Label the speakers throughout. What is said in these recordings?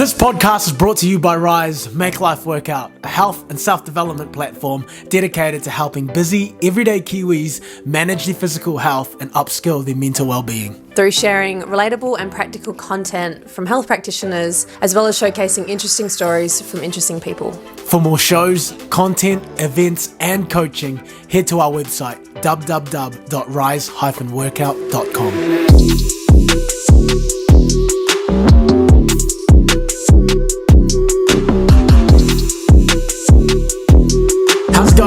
Speaker 1: This podcast is brought to you by Rise Make Life Workout, a health and self-development platform dedicated to helping busy, everyday Kiwis manage their physical health and upskill their mental well-being.
Speaker 2: Through sharing relatable and practical content from health practitioners, as well as showcasing interesting stories from interesting people.
Speaker 1: For more shows, content, events, and coaching, head to our website, www.rise-workout.com.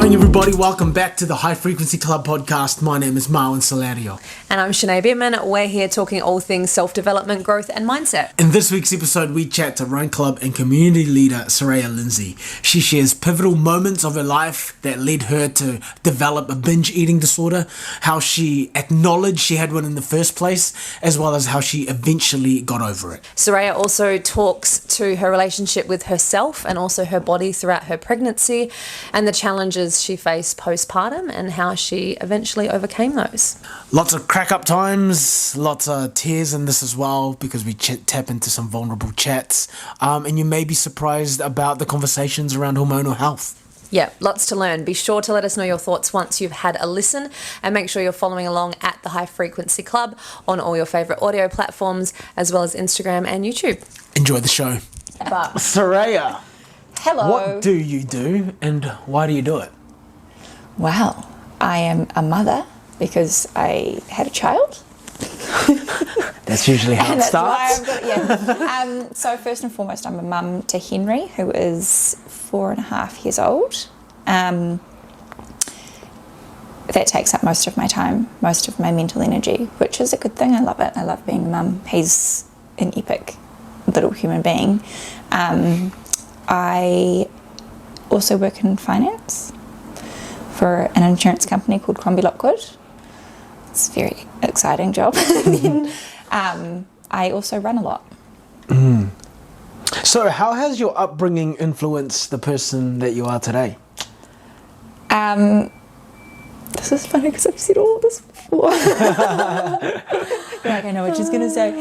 Speaker 1: Everybody, welcome back to the High Frequency Club podcast. My name is Marwan Salario.
Speaker 2: And I'm Shanae Behrman. We're here talking all things self-development, growth and mindset.
Speaker 1: In this week's episode, we chat to Run Club and community leader Saraya Lindsay. She shares pivotal moments of her life that led her to develop a binge eating disorder, how she acknowledged she had one in the first place, as well as how she eventually got over it.
Speaker 2: Saraya also talks to her relationship with herself and also her body throughout her pregnancy and the challenges she faced postpartum and how she eventually overcame those.
Speaker 1: Lots of crack up times, lots of tears in this as well, because we tap into some vulnerable chats, and you may be surprised about the conversations around hormonal health.
Speaker 2: Yeah, lots to learn. Be sure to let us know your thoughts once you've had a listen, and make sure you're following along at the High Frequency Club on all your favourite audio platforms, as well as Instagram and YouTube.
Speaker 1: Enjoy the show.
Speaker 2: But
Speaker 1: Saraya,
Speaker 2: hello.
Speaker 1: What do you do and why do you do it?
Speaker 3: Wow, I am a mother because I had a child.
Speaker 1: That's usually how it starts.
Speaker 3: So first and foremost, I'm a mum to Henry, who is 4.5 years old. That takes up most of my time, most of my mental energy, which is a good thing. I love it. I love being a mum. He's an epic little human being. I also work in finance for an insurance company called Crombie Lockwood. It's a very exciting job. Then, I also run a lot.
Speaker 1: So how has your upbringing influenced the person that you are today?
Speaker 3: This is funny because I've said all of this before. You're like, I know what she's going to say.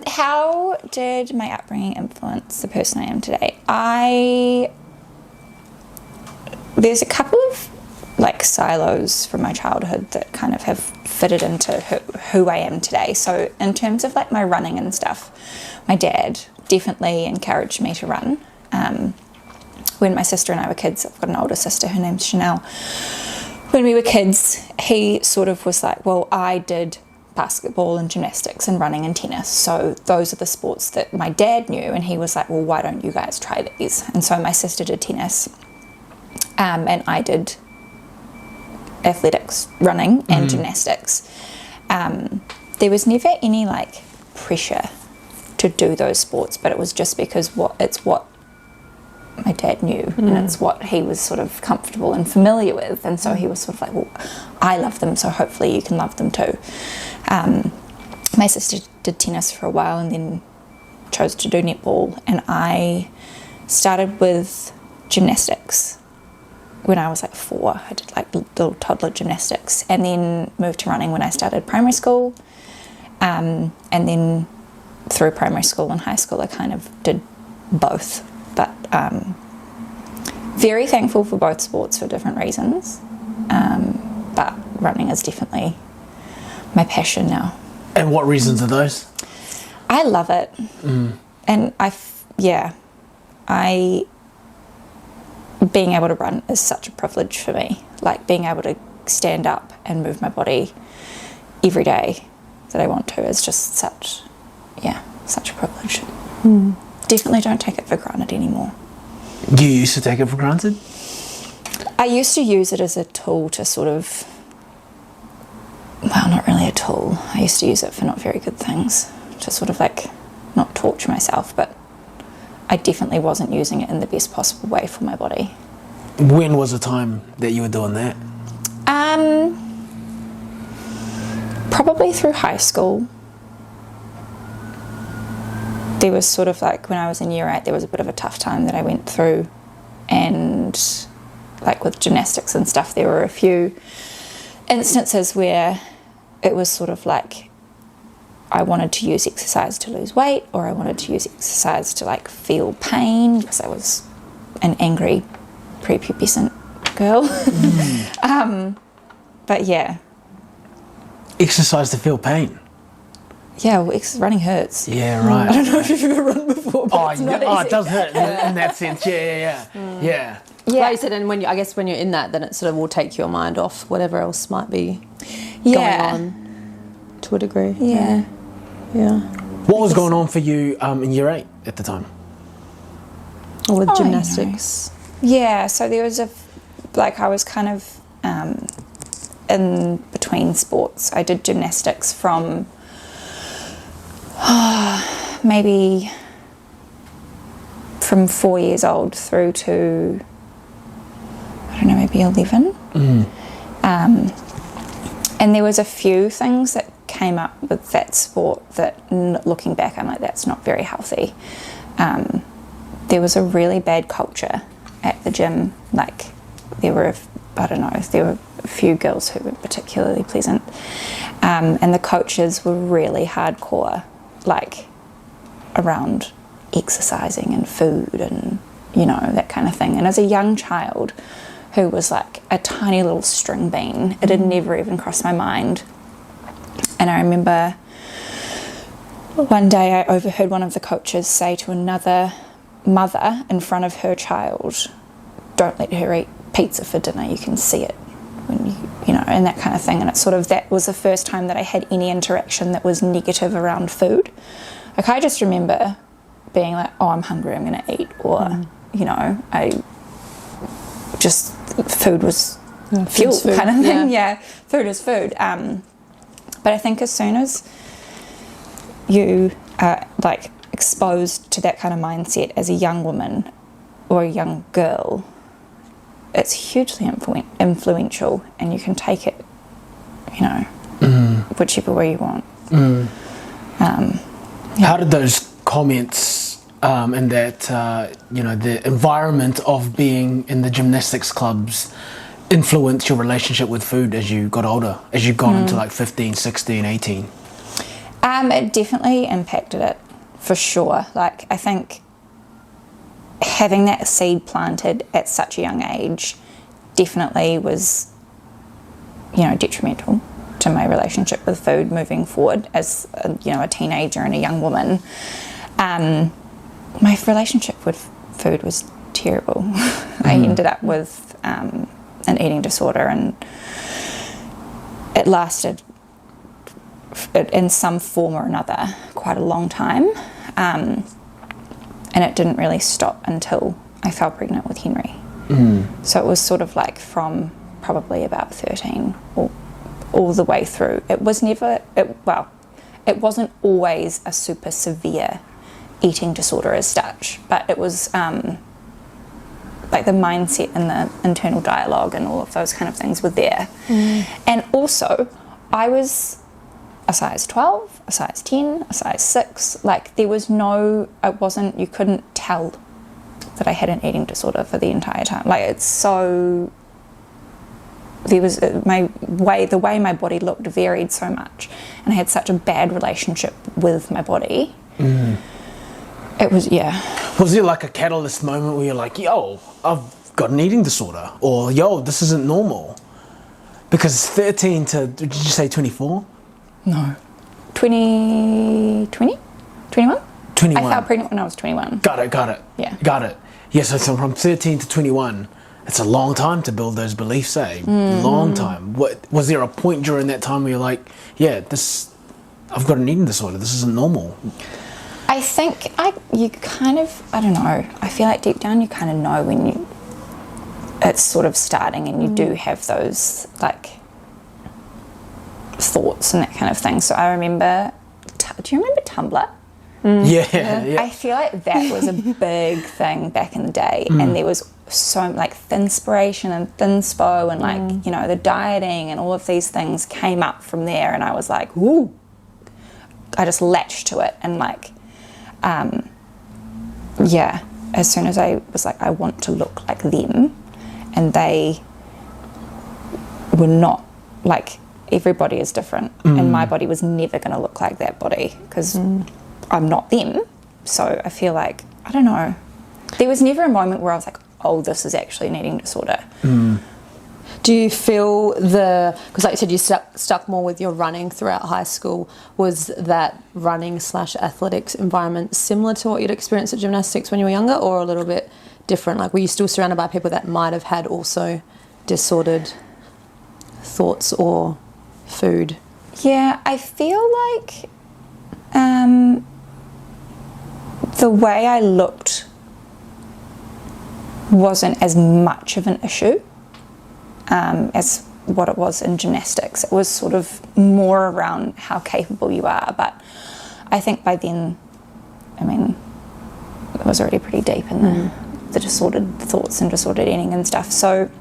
Speaker 3: How did my upbringing influence the person I am today? There's a couple of silos from my childhood that kind of have fitted into who I am today. So in terms of my running and stuff, my dad definitely encouraged me to run. When my sister and I were kids, I've got an older sister, her name's Chanel. When we were kids, he sort of was like, well, I did basketball and gymnastics and running and tennis. So those are the sports that my dad knew. And he was like, well, why don't you guys try these? And so my sister did tennis. And I did athletics, running and gymnastics. There was never any pressure to do those sports, but it was just because it's what my dad knew and it's what he was sort of comfortable and familiar with. And so he was sort of like, well, I love them, so hopefully you can love them too. My sister did tennis for a while and then chose to do netball, and I started with gymnastics when I was 4. I did little toddler gymnastics, and then moved to running when I started primary school, and then through primary school and high school I kind of did both, but very thankful for both sports for different reasons, but running is definitely my passion now.
Speaker 1: And what reasons are those?
Speaker 3: I love it. And being able to run is such a privilege for me. Being able to stand up and move my body every day that I want to is just such a privilege. Definitely don't take it for granted anymore.
Speaker 1: You used to take it for granted?
Speaker 3: I used to use it as a tool to sort of, well, not really a tool. I used to use it for not very good things, to sort of not torture myself, but I definitely wasn't using it in the best possible way for my body.
Speaker 1: When was the time that you were doing that?
Speaker 3: Probably through high school. There was sort of when I was in year 8, there was a bit of a tough time that I went through, and with gymnastics and stuff, there were a few instances where it was sort of I wanted to use exercise to lose weight, or I wanted to use exercise to like feel pain because I was an angry prepubescent girl. But yeah.
Speaker 1: Exercise to feel pain.
Speaker 3: Yeah, well, running hurts.
Speaker 1: Yeah, right.
Speaker 3: I don't know if you've ever run before, but it's not easy.
Speaker 1: It does hurt in that sense. Yeah.
Speaker 2: Yeah, like you said, and I guess when you're in that, then it sort of will take your mind off whatever else might be going on to a degree.
Speaker 3: Yeah.
Speaker 1: What was going on for you in year 8 at the time?
Speaker 2: Or with gymnastics?
Speaker 3: Yeah, so there was I was kind of in between sports. I did gymnastics from maybe from 4 years old through to, I don't know, maybe 11. And there was a few things that came up with that sport that, looking back, I'm like, that's not very healthy. There was a really bad culture at the gym. Like, there were a few girls who were particularly pleasant. And the coaches were really hardcore, like, around exercising and food and, that kind of thing. And as a young child who was like a tiny little string bean, it had never even crossed my mind. And I remember one day I overheard one of the coaches say to another mother in front of her child, "Don't let her eat pizza for dinner, you can see it," when and that kind of thing. And it's sort of, that was the first time that I had any interaction that was negative around food. Like, I just remember being like, "Oh, I'm hungry, I'm going to eat," or food was fuel
Speaker 2: food.
Speaker 3: kind of thing. Yeah, food is food. But I think as soon as you are like exposed to that kind of mindset as a young woman or a young girl, it's hugely influential, and you can take it, whichever way you want.
Speaker 1: How did those comments and that the environment of being in the gymnastics clubs influence your relationship with food as you got older, as you got into like 15, 16, 18?
Speaker 3: It definitely impacted it, for sure. Like, I think having that seed planted at such a young age definitely was, detrimental to my relationship with food moving forward as a teenager and a young woman. My relationship with food was terrible. I ended up with an eating disorder, and it lasted in some form or another quite a long time, and it didn't really stop until I fell pregnant with Henry. So it was sort of like from probably about 13 all the way through. It was never, it wasn't always a super severe eating disorder as such, but it was like the mindset and the internal dialogue and all of those kind of things were there. And also, I was a size 12, a size 10, a size 6. Like, there was you couldn't tell that I had an eating disorder for the entire time. Like, it's so, there was the way my body looked varied so much, and I had such a bad relationship with my body. It was,
Speaker 1: Was there like a catalyst moment where you're like, yo, I've got an eating disorder, or yo, this isn't normal? Because 13 to, did you say 24?
Speaker 3: No. 20? 21?
Speaker 1: 21.
Speaker 3: I fell pregnant when I was 21.
Speaker 1: Got it.
Speaker 3: Yeah.
Speaker 1: Got it. Yeah, so from 13 to 21, it's a long time to build those beliefs, eh? Long time. Was there a point during that time where you're like, yeah, I've got an eating disorder, this isn't normal?
Speaker 3: I think you kind of, I don't know, I feel like deep down you kind of know when it's sort of starting, and you do have those like thoughts and that kind of thing. So I remember, do you remember Tumblr?
Speaker 1: Yeah.
Speaker 3: I feel like that was a big thing back in the day, and there was so like Thinspiration and Thinspo and like the dieting and all of these things came up from there, and I was like, ooh, I just latched to it, and like as soon as I was like, I want to look like them, and they were not like everybody is different, and my body was never going to look like that body because I'm not them. So I feel like, I don't know, there was never a moment where I was like, oh, this is actually an eating disorder.
Speaker 2: Do you feel because like you said, you stuck more with your running throughout high school, was that running / athletics environment similar to what you'd experienced at gymnastics when you were younger, or a little bit different? Like, were you still surrounded by people that might have had also disordered thoughts or food?
Speaker 3: Yeah, I feel like the way I looked wasn't as much of an issue as what it was in gymnastics. It was sort of more around how capable you are, but I think by then, I mean, it was already pretty deep in the disordered thoughts and disordered eating and stuff. So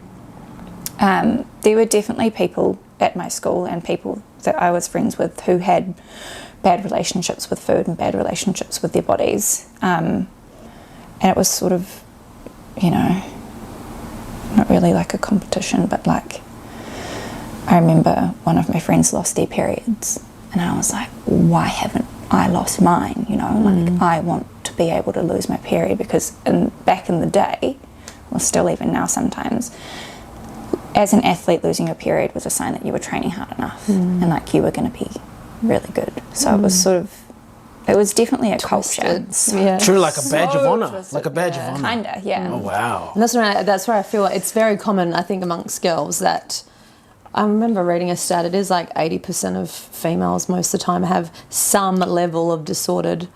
Speaker 3: there were definitely people at my school and people that I was friends with who had bad relationships with food and bad relationships with their bodies. And it was sort of, you know, not really like a competition, but like, I remember one of my friends lost their periods and I was like, why haven't I lost mine? You know, like, I want to be able to lose my period, because back in the day, or still even now sometimes, as an athlete, losing your period was a sign that you were training hard enough and like you were going to be really good. So it was sort of, it was definitely a culture.
Speaker 2: Yeah.
Speaker 1: True, like a badge of honor. Like a badge of honor.
Speaker 3: Kinda, yeah.
Speaker 1: Oh, wow.
Speaker 2: And that's where I feel like it's very common, I think, amongst girls that, I remember reading a stat, it is like 80% of females most of the time have some level of disordered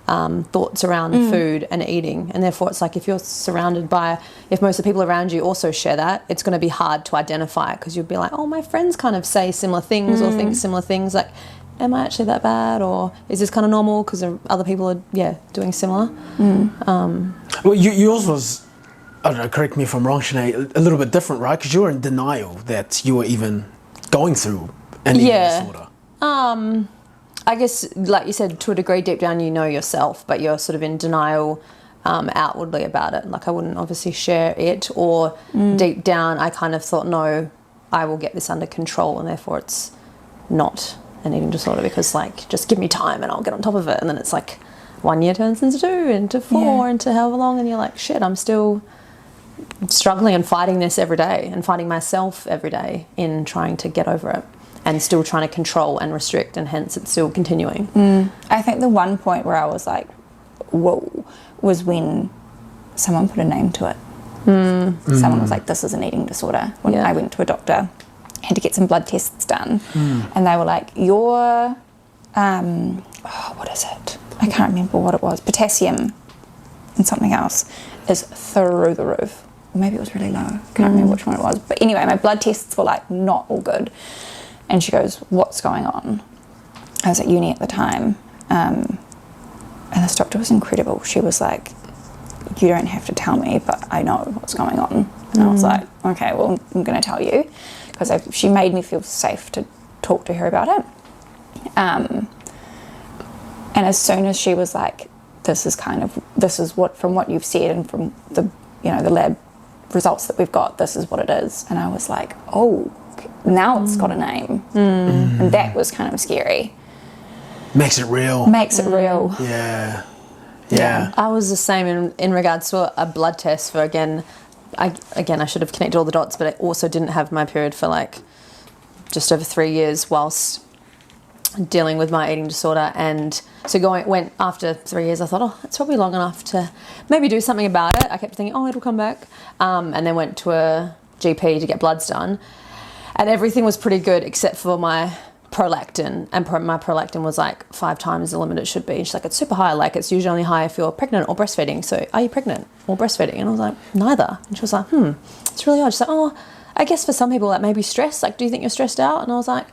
Speaker 2: thoughts around food and eating, and therefore it's like if you're surrounded by, if most of the people around you also share that, it's going to be hard to identify it, because you'll be like, oh, my friends kind of say similar things or think similar things, like, am I actually that bad, or is this kind of normal because other people are doing similar?
Speaker 1: Well, yours was, I don't know, correct me if I'm wrong, Sinead, a little bit different, right? Because you were in denial that you were even going through an eating disorder.
Speaker 2: I guess, like you said, to a degree, deep down you know yourself, but you're sort of in denial outwardly about it. Like, I wouldn't obviously share it, or deep down I kind of thought, no, I will get this under control, and therefore it's not an eating disorder, because, like, just give me time and I'll get on top of it. And then it's like 1 year turns into 2, into 4, into however long, and you're like, shit, I'm still struggling and fighting this every day, and fighting myself every day in trying to get over it, and still trying to control and restrict, and hence it's still continuing.
Speaker 3: I think the one point where I was like, whoa, was when someone put a name to it. Someone was like, this is an eating disorder. When I went to a doctor, had to get some blood tests done, and they were like, your, what is it? I can't remember what it was. Potassium and something else is through the roof. Or maybe it was really low. I can't remember which one it was. But anyway, my blood tests were like not all good. And she goes, what's going on? I was at uni at the time. And this doctor was incredible. She was like, you don't have to tell me, but I know what's going on. And I was like, okay, well, I'm going to tell you. Because she made me feel safe to talk to her about it. And as soon as she was like, this is what, from what you've said and from the lab results that we've got, this is what it is. And I was like, oh, now it's got a name. And that was kind of scary.
Speaker 1: Makes it real.
Speaker 3: Yeah.
Speaker 2: I was the same in regards to a blood test for, I should have connected all the dots, but I also didn't have my period for like just over 3 years whilst dealing with my eating disorder. And so went after 3 years, I thought, oh, it's probably long enough to maybe do something about it. I kept thinking, oh, it'll come back. And then went to a GP to get bloods done. And everything was pretty good except for my prolactin. And my prolactin was like 5 times the limit it should be. And she's like, it's super high. Like, it's usually only high if you're pregnant or breastfeeding. So are you pregnant or breastfeeding? And I was like, neither. And she was like, it's really odd. She's like, oh, I guess for some people that may be stress. Like, do you think you're stressed out? And I was like,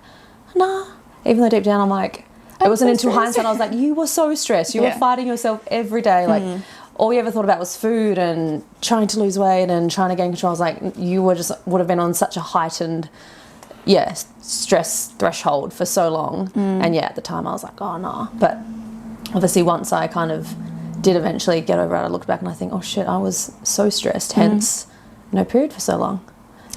Speaker 2: nah. Even though deep down I'm like, it wasn't until hindsight I was like, you were so stressed. You were fighting yourself every day. Like, all you ever thought about was food and trying to lose weight and trying to gain control. I was like, you would have been on such a heightened, stress threshold for so long. And at the time I was like, oh, no. But obviously once I kind of did eventually get over it, I looked back and I think, oh, shit, I was so stressed, hence no period for so long.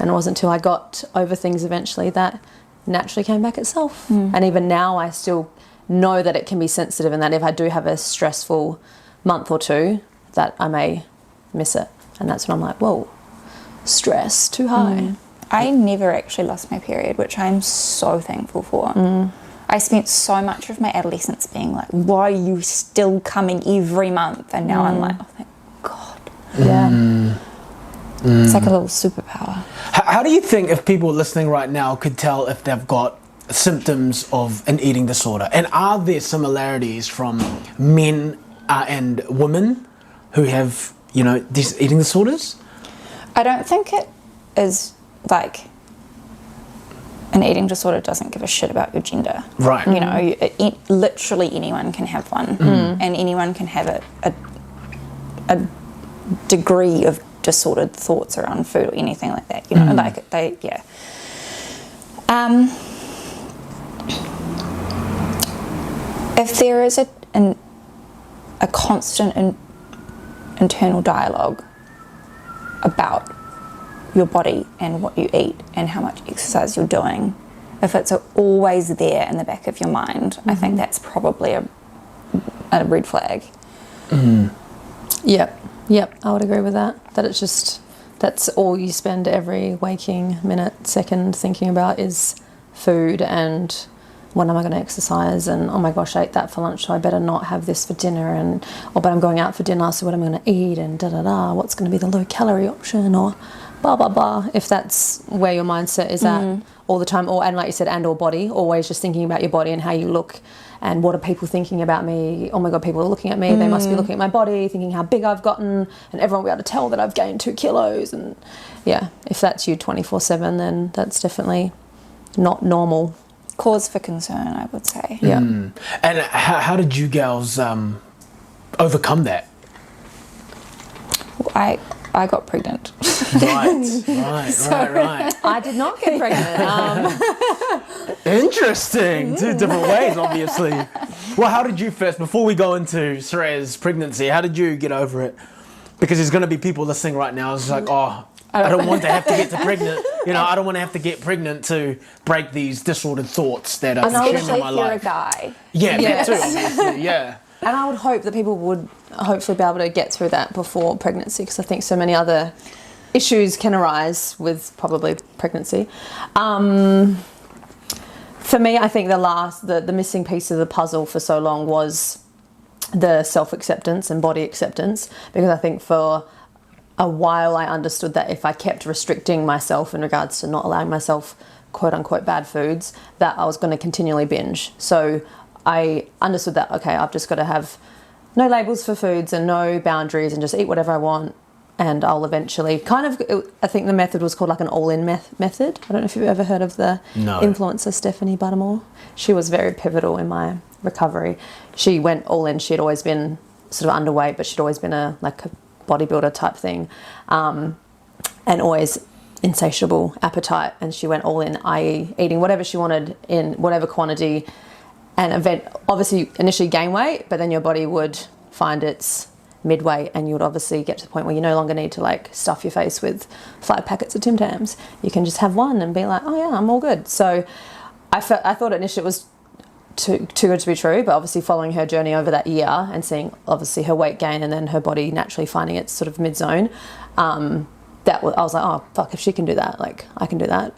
Speaker 2: And it wasn't until I got over things eventually that naturally came back itself. And even now I still know that it can be sensitive, and that if I do have a stressful month or two, that I may miss it. And that's when I'm like, whoa, stress, too high.
Speaker 3: I never actually lost my period, which I'm so thankful for. I spent so much of my adolescence being like, why are you still coming every month? And now I'm like, oh, thank God.
Speaker 2: Yeah.
Speaker 3: It's like a little superpower.
Speaker 1: How do you think if people listening right now could tell if they've got symptoms of an eating disorder? And are there similarities from men and women who have, you know, these eating disorders?
Speaker 3: I don't think it is like an eating disorder doesn't give a shit about your gender.
Speaker 1: Right.
Speaker 3: You know, literally anyone can have one, and anyone can have a degree of disordered thoughts around food or anything like that. You know, like they, yeah. If there is a constant internal dialogue about your body and what you eat and how much exercise you're doing, if it's always there in the back of your mind, I think that's probably a red flag.
Speaker 2: Yep, I would agree with that. That it's just, that's all you spend every waking minute, second thinking about is food and when am I going to exercise, and oh my gosh, I ate that for lunch, so I better not have this for dinner, and but I'm going out for dinner, so what am I going to eat, and what's going to be the low calorie option, or blah blah blah. If that's where your mindset is at all the time, and like you said, and or body, always just thinking about your body and how you look, and what are people thinking about me? Oh my God, people are looking at me. They must be looking at my body, thinking how big I've gotten, and everyone will be able to tell that I've gained 2 kilos. And yeah, if that's you 24/7, then that's definitely not normal.
Speaker 3: Cause for concern, I would say.
Speaker 2: Yeah.
Speaker 1: And how did you girls overcome that?
Speaker 3: I got pregnant.
Speaker 1: Right.
Speaker 2: I did not get pregnant.
Speaker 1: Interesting. 2 different ways, obviously. Well, how did you first, before we go into Saraya's pregnancy, how did you get over it? Because there's going to be people listening right now. It's like, oh, I don't want to have to get pregnant. You know, I don't want to have to get pregnant to break these disordered thoughts that are consuming
Speaker 3: Especially
Speaker 1: my
Speaker 3: if you're a
Speaker 1: life.
Speaker 3: guy.
Speaker 1: Yeah, that too, obviously. Yeah.
Speaker 2: And I would hope that people would hopefully be able to get through that before pregnancy, because I think so many other issues can arise with probably pregnancy. For me, I think the missing piece of the puzzle for so long was the self-acceptance and body acceptance, because I think for a while I understood that if I kept restricting myself in regards to not allowing myself quote unquote bad foods, that I was going to continually binge. So I understood that, okay, I've just got to have no labels for foods and no boundaries and just eat whatever I want, and I'll eventually I think the method was called like an all-in method. I don't know if you've ever heard of the influencer Stephanie Buttermore. She was very pivotal in my recovery. She went all in. She had always been sort of underweight, but she'd always been a bodybuilder type thing, and always insatiable appetite, and she went all in, i.e. eating whatever she wanted in whatever quantity, and obviously initially gain weight, but then your body would find its midway, and you would obviously get to the point where you no longer need to like stuff your face with 5 packets of Tim Tams. You can just have one and be like, oh yeah, I'm all good. So I thought initially it was too good to be true, but obviously following her journey over that year and seeing obviously her weight gain and then her body naturally finding its sort of mid-zone, I was like, oh fuck, if she can do that, like I can do that.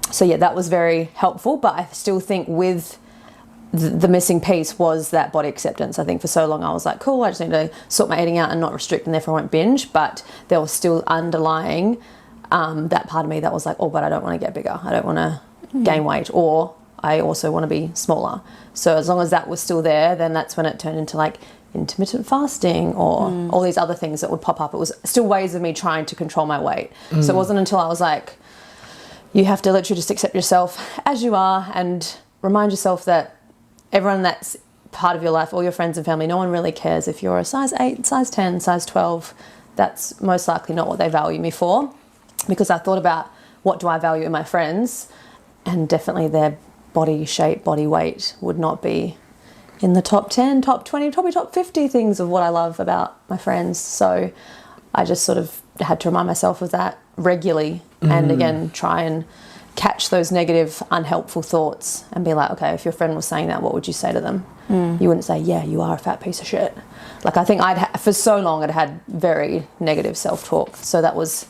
Speaker 2: So yeah, that was very helpful, but I still think with the missing piece was that body acceptance. I think for so long I was like, cool, I just need to sort my eating out and not restrict, and therefore I won't binge, but there was still underlying that part of me that was like, oh, but I don't want to get bigger, I don't want to gain weight, or I also want to be smaller. So as long as that was still there, then that's when it turned into like intermittent fasting or all these other things that would pop up. It was still ways of me trying to control my weight. So it wasn't until I was like, you have to literally just accept yourself as you are and remind yourself that everyone that's part of your life, all your friends and family, no one really cares if you're a size 8, size 10, size 12. That's most likely not what they value me for, because I thought about what do I value in my friends, and definitely their body shape, body weight would not be in the top 10, top 20, probably top 50 things of what I love about my friends. So I just sort of had to remind myself of that regularly, and again try and catch those negative, unhelpful thoughts and be like, okay, if your friend was saying that, what would you say to them? You wouldn't say, yeah, you are a fat piece of shit. Like, I think for so long I'd had very negative self-talk. So that was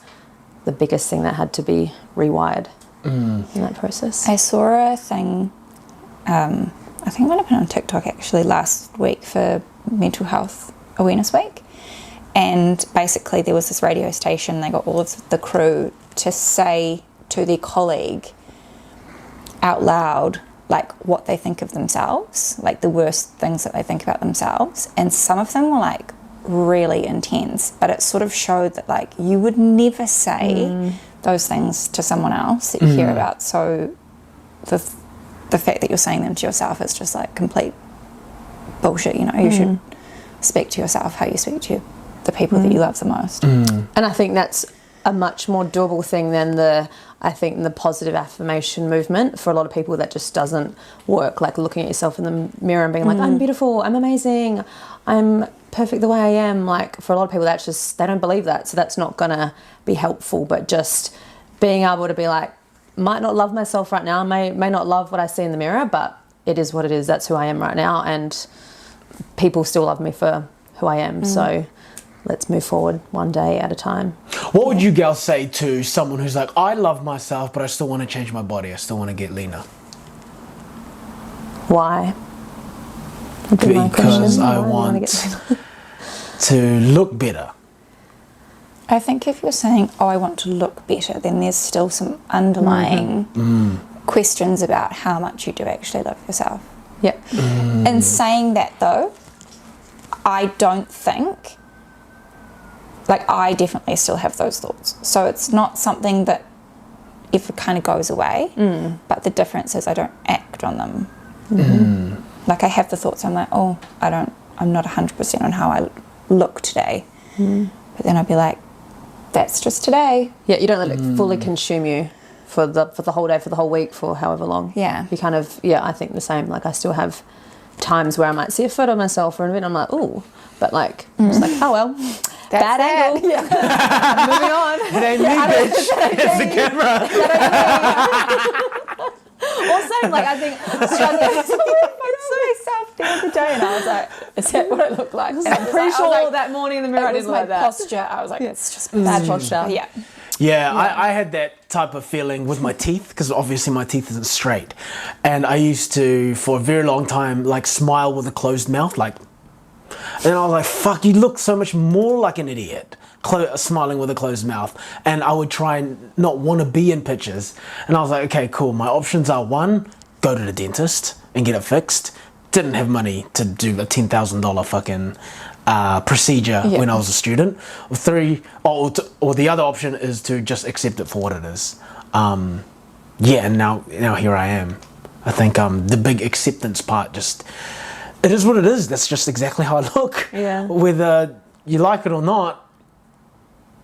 Speaker 2: the biggest thing that had to be rewired in that process.
Speaker 3: I saw a thing, I think it might have been on TikTok actually last week for Mental Health Awareness Week. And basically there was this radio station, they got all of the crew to say to their colleague out loud, like, what they think of themselves, like the worst things that they think about themselves. And some of them were like really intense, but it sort of showed that like you would never say those things to someone else that you hear about. So the fact that you're saying them to yourself is just like complete bullshit. You know, you should speak to yourself how you speak to the people that you love the most.
Speaker 2: And I think that's a much more doable thing than the positive affirmation movement. For a lot of people that just doesn't work, like looking at yourself in the mirror and being like, I'm beautiful, I'm amazing, I'm perfect the way I am. Like, for a lot of people that's just, they don't believe that, so that's not gonna be helpful. But just being able to be like, might not love myself right now, may not love what I see in the mirror, but it is what it is, that's who I am right now, and people still love me for who I am. So let's move forward one day at a time.
Speaker 1: What would you girls say to someone who's like, I love myself, but I still want to change my body, I still want to get leaner?
Speaker 2: Why?
Speaker 1: Because I want to look better.
Speaker 3: I think if you're saying, oh, I want to look better, then there's still some underlying questions about how much you do actually love yourself.
Speaker 2: Yep.
Speaker 3: In saying that though, I don't think, like, I definitely still have those thoughts. So it's not something that ever kind of goes away, but the difference is I don't act on them. Like, I have the thoughts, I'm like, oh, I'm not 100% on how I look today. But then I'd be like, that's just today.
Speaker 2: Yeah, you don't let it fully consume you for the whole day, for the whole week, for however long.
Speaker 3: Yeah.
Speaker 2: You kind of, I think the same. Like, I still have times where I might see a photo of myself or an event, I'm like, ooh, but like, I'm just like, oh well,
Speaker 3: that's
Speaker 2: bad angle. Yeah. Moving on.
Speaker 1: It ain't me, bitch. It's the camera.
Speaker 2: Or same, like, I think I saw myself the other day and I was like, is that what I look like? And I'm pretty sure that morning in the mirror I didn't like that.
Speaker 3: Posture, I was like, it's just
Speaker 2: bad posture.
Speaker 3: Yeah.
Speaker 1: Yeah, I had that type of feeling with my teeth, because obviously my teeth isn't straight. And I used to, for a very long time, like, smile with a closed mouth, like, and I was like, fuck, you look so much more like an idiot smiling with a closed mouth. And I would try and not want to be in pictures. And I was like, okay, cool. My options are: 1, go to the dentist and get it fixed. Didn't have money to do a $10,000 fucking procedure when I was a student. Or 3, or the other option is to just accept it for what it is. And now here I am. I think the big acceptance part, just, it is what it is. That's just exactly how I look.
Speaker 2: Yeah.
Speaker 1: Whether you like it or not,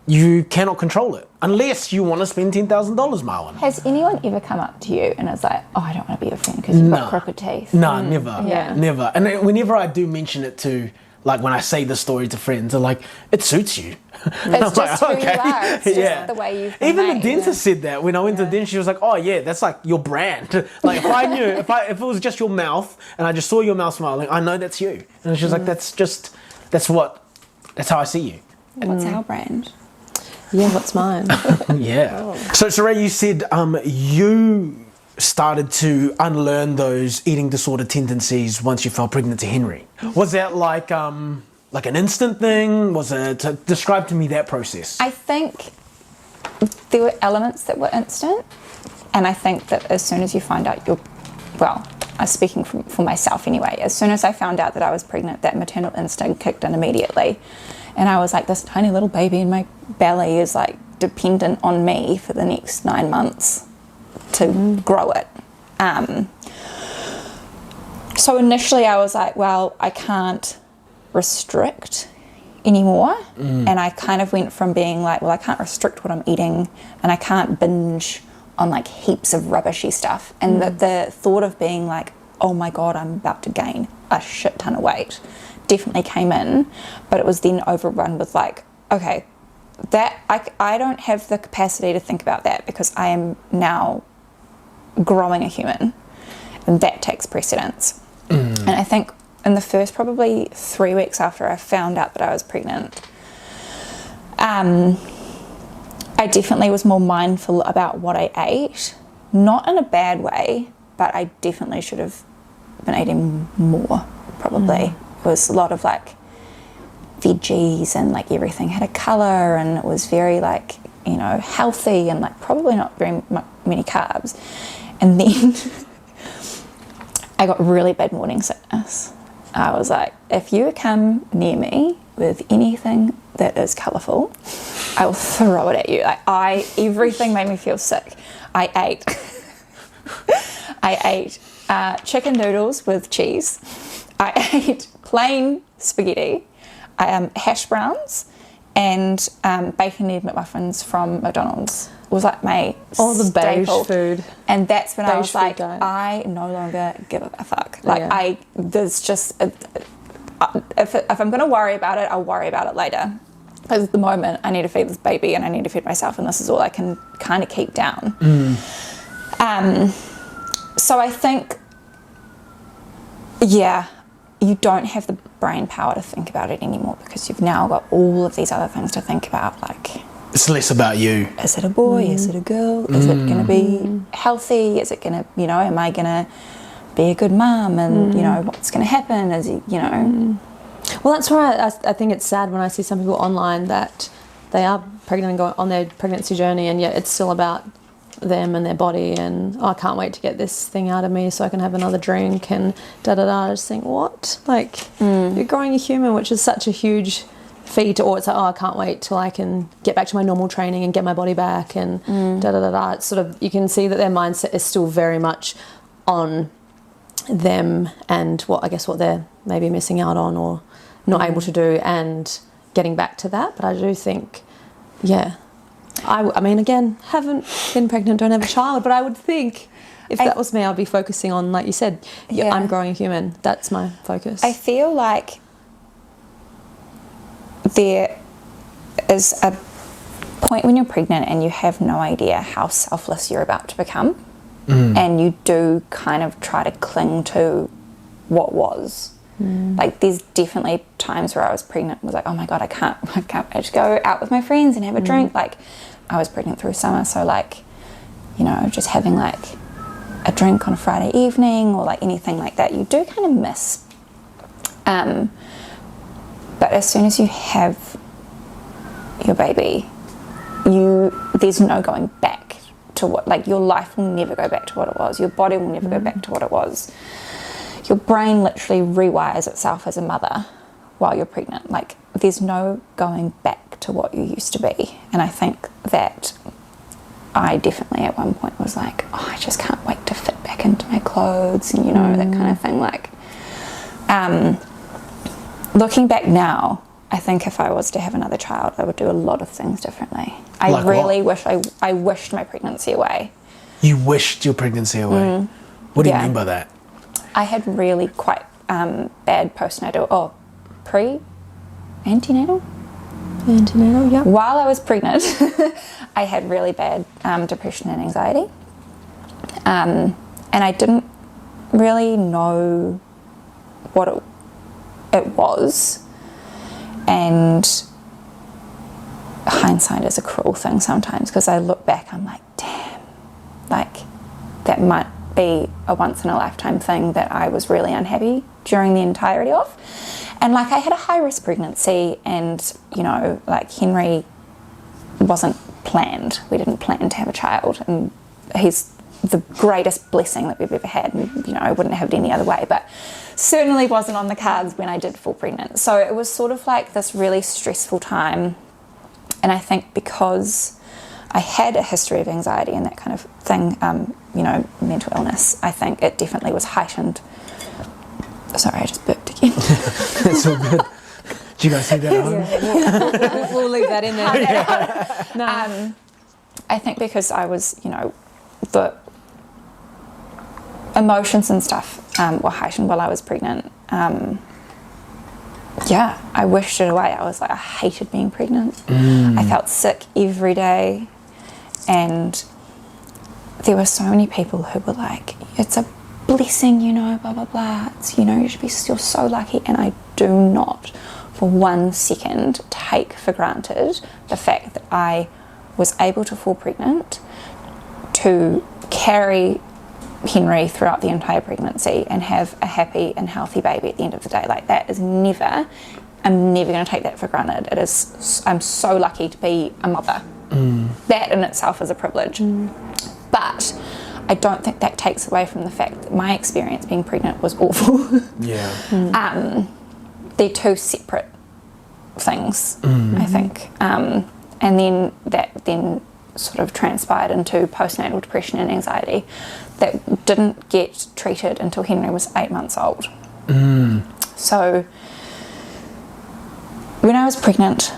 Speaker 1: you cannot control it unless you want to spend $10,000, Marwan.
Speaker 3: Has anyone ever come up to you and it's like, oh, I don't want to be your friend because you've got crooked teeth?
Speaker 1: No, never.
Speaker 2: Yeah.
Speaker 1: Never. And whenever I do mention it to, like, when I say the story to friends, they're like, it suits you.
Speaker 3: It's just who you are. It's just the way you've been
Speaker 1: Even
Speaker 3: made.
Speaker 1: the dentist said that. When I went to the dentist, she was like, oh yeah, that's like your brand. Like, if I knew, if it was just your mouth and I just saw your mouth smiling, I know that's you. And she was like, that's how I see you.
Speaker 3: What's our brand?
Speaker 2: Yeah, what's mine?
Speaker 1: Yeah. So, Saraya, you said you started to unlearn those eating disorder tendencies once you fell pregnant to Henry. Was that like an instant thing? Was it? Describe to me that process.
Speaker 3: I think there were elements that were instant, and I think that as soon as you find out I'm speaking for myself anyway, as soon as I found out that I was pregnant, that maternal instinct kicked in immediately. And I was like, this tiny little baby in my belly is like dependent on me for the next 9 months to grow it. So initially I was like, well, I can't restrict anymore. And I kind of went from being like, well, I can't restrict what I'm eating and I can't binge on like heaps of rubbishy stuff. And the thought of being like, oh my God, I'm about to gain a shit ton of weight definitely came in, but it was then overrun with like, okay, that I don't have the capacity to think about that because I am now growing a human, and that takes precedence. And I think in the first probably 3 weeks after I found out that I was pregnant, I definitely was more mindful about what I ate, not in a bad way, but I definitely should have been eating more, probably. It was a lot of like veggies, and like everything had a colour, and it was very like, you know, healthy, and like probably not very many carbs. And then I got really bad morning sickness. I was like, if you come near me with anything that is colourful, I will throw it at you. Like everything made me feel sick. I ate chicken noodles with cheese. I ate plain spaghetti, hash browns, and bacon egg McMuffins from McDonald's. It was like my
Speaker 2: all the beige
Speaker 3: staple
Speaker 2: food.
Speaker 3: And that's when I was like,
Speaker 2: diet.
Speaker 3: I no longer give a fuck. Like there's just if I'm going to worry about it, I'll worry about it later. Because at the moment, I need to feed this baby and I need to feed myself, and this is all I can kind of keep down. So I think, you don't have the brain power to think about it anymore, because you've now got all of these other things to think about, like,
Speaker 1: it's less about you.
Speaker 3: is it a boy? Is it a girl? Is it going to be healthy? Is it going to, you know, am I going to be a good mum? And, you know, what's going to happen? Is it, you know...
Speaker 2: Well, that's why I think it's sad when I see some people online that they are pregnant and going on their pregnancy journey, and yet it's still about them and their body, and I can't wait to get this thing out of me so I can have another drink, and da-da-da. I just think, what? Like, you're growing a human, which is such a huge feat, or it's like, I can't wait till I can get back to my normal training and get my body back, and da-da-da-da. It's sort of, you can see that their mindset is still very much on them and what they're maybe missing out on or not able to do, and getting back to that. But I do think, I mean, again, haven't been pregnant, don't have a child, but I would think if that was me, I'd be focusing on, like you said, I'm growing a human. That's my focus.
Speaker 3: I feel like there is a point when you're pregnant and you have no idea how selfless you're about to become, and you do kind of try to cling to what was. Like, there's definitely times where I was pregnant and was like, oh my god, I can't I just go out with my friends and have a drink. Like, I was pregnant through summer, so like, you know, just having like a drink on a Friday evening or like anything like that, you do kind of miss. But as soon as you have your baby, there's no going back to what, like, your life will never go back to what it was. Your body will never go back to what it was. Your brain literally rewires itself as a mother while you're pregnant. Like, there's no going back to what you used to be. And I think that I definitely at one point was like, oh, I just can't wait to fit back into my clothes, and, you know, that kind of thing. Like, looking back now, I think if I was to have another child, I would do a lot of things differently. I really wish I wished my pregnancy away. You
Speaker 1: wished your pregnancy away? What do you mean by that?
Speaker 3: I had really quite bad antenatal, yeah. While I was pregnant, I had really bad depression and anxiety. And I didn't really know what it was. And hindsight is a cruel thing sometimes, because I look back, I'm like, damn, like, that might be a once in a lifetime thing that I was really unhappy during the entirety of. And like, I had a high risk pregnancy, and, you know, like, Henry wasn't planned. We didn't plan to have a child, and he's the greatest blessing that we've ever had, and, you know, I wouldn't have it any other way, but certainly wasn't on the cards when I did fall pregnant. So it was sort of like this really stressful time. And I think because I had a history of anxiety and that kind of thing, you know, mental illness, I think it definitely was heightened. Sorry, I just burped again.
Speaker 1: That's all good. Do you guys see that at home?
Speaker 2: We'll leave that in there. No.
Speaker 3: I think because I was, you know, the emotions and stuff were heightened while I was pregnant. I wished it away. I was like, I hated being pregnant. I felt sick every day, and there were so many people who were like, it's a blessing, you know, blah, blah, blah. It's, you know, you should be, you're so lucky. And I do not for 1 second take for granted the fact that I was able to fall pregnant, to carry Henry throughout the entire pregnancy and have a happy and healthy baby at the end of the day. Like, that is never, I'm never going to take that for granted. It is, I'm so lucky to be a mother. That in itself is a privilege. But I don't think that takes away from the fact that my experience being pregnant was awful.
Speaker 1: Yeah.
Speaker 3: They're two separate things, I think. And then that then sort of transpired into postnatal depression and anxiety that didn't get treated until Henry was 8 months old. So when I was pregnant,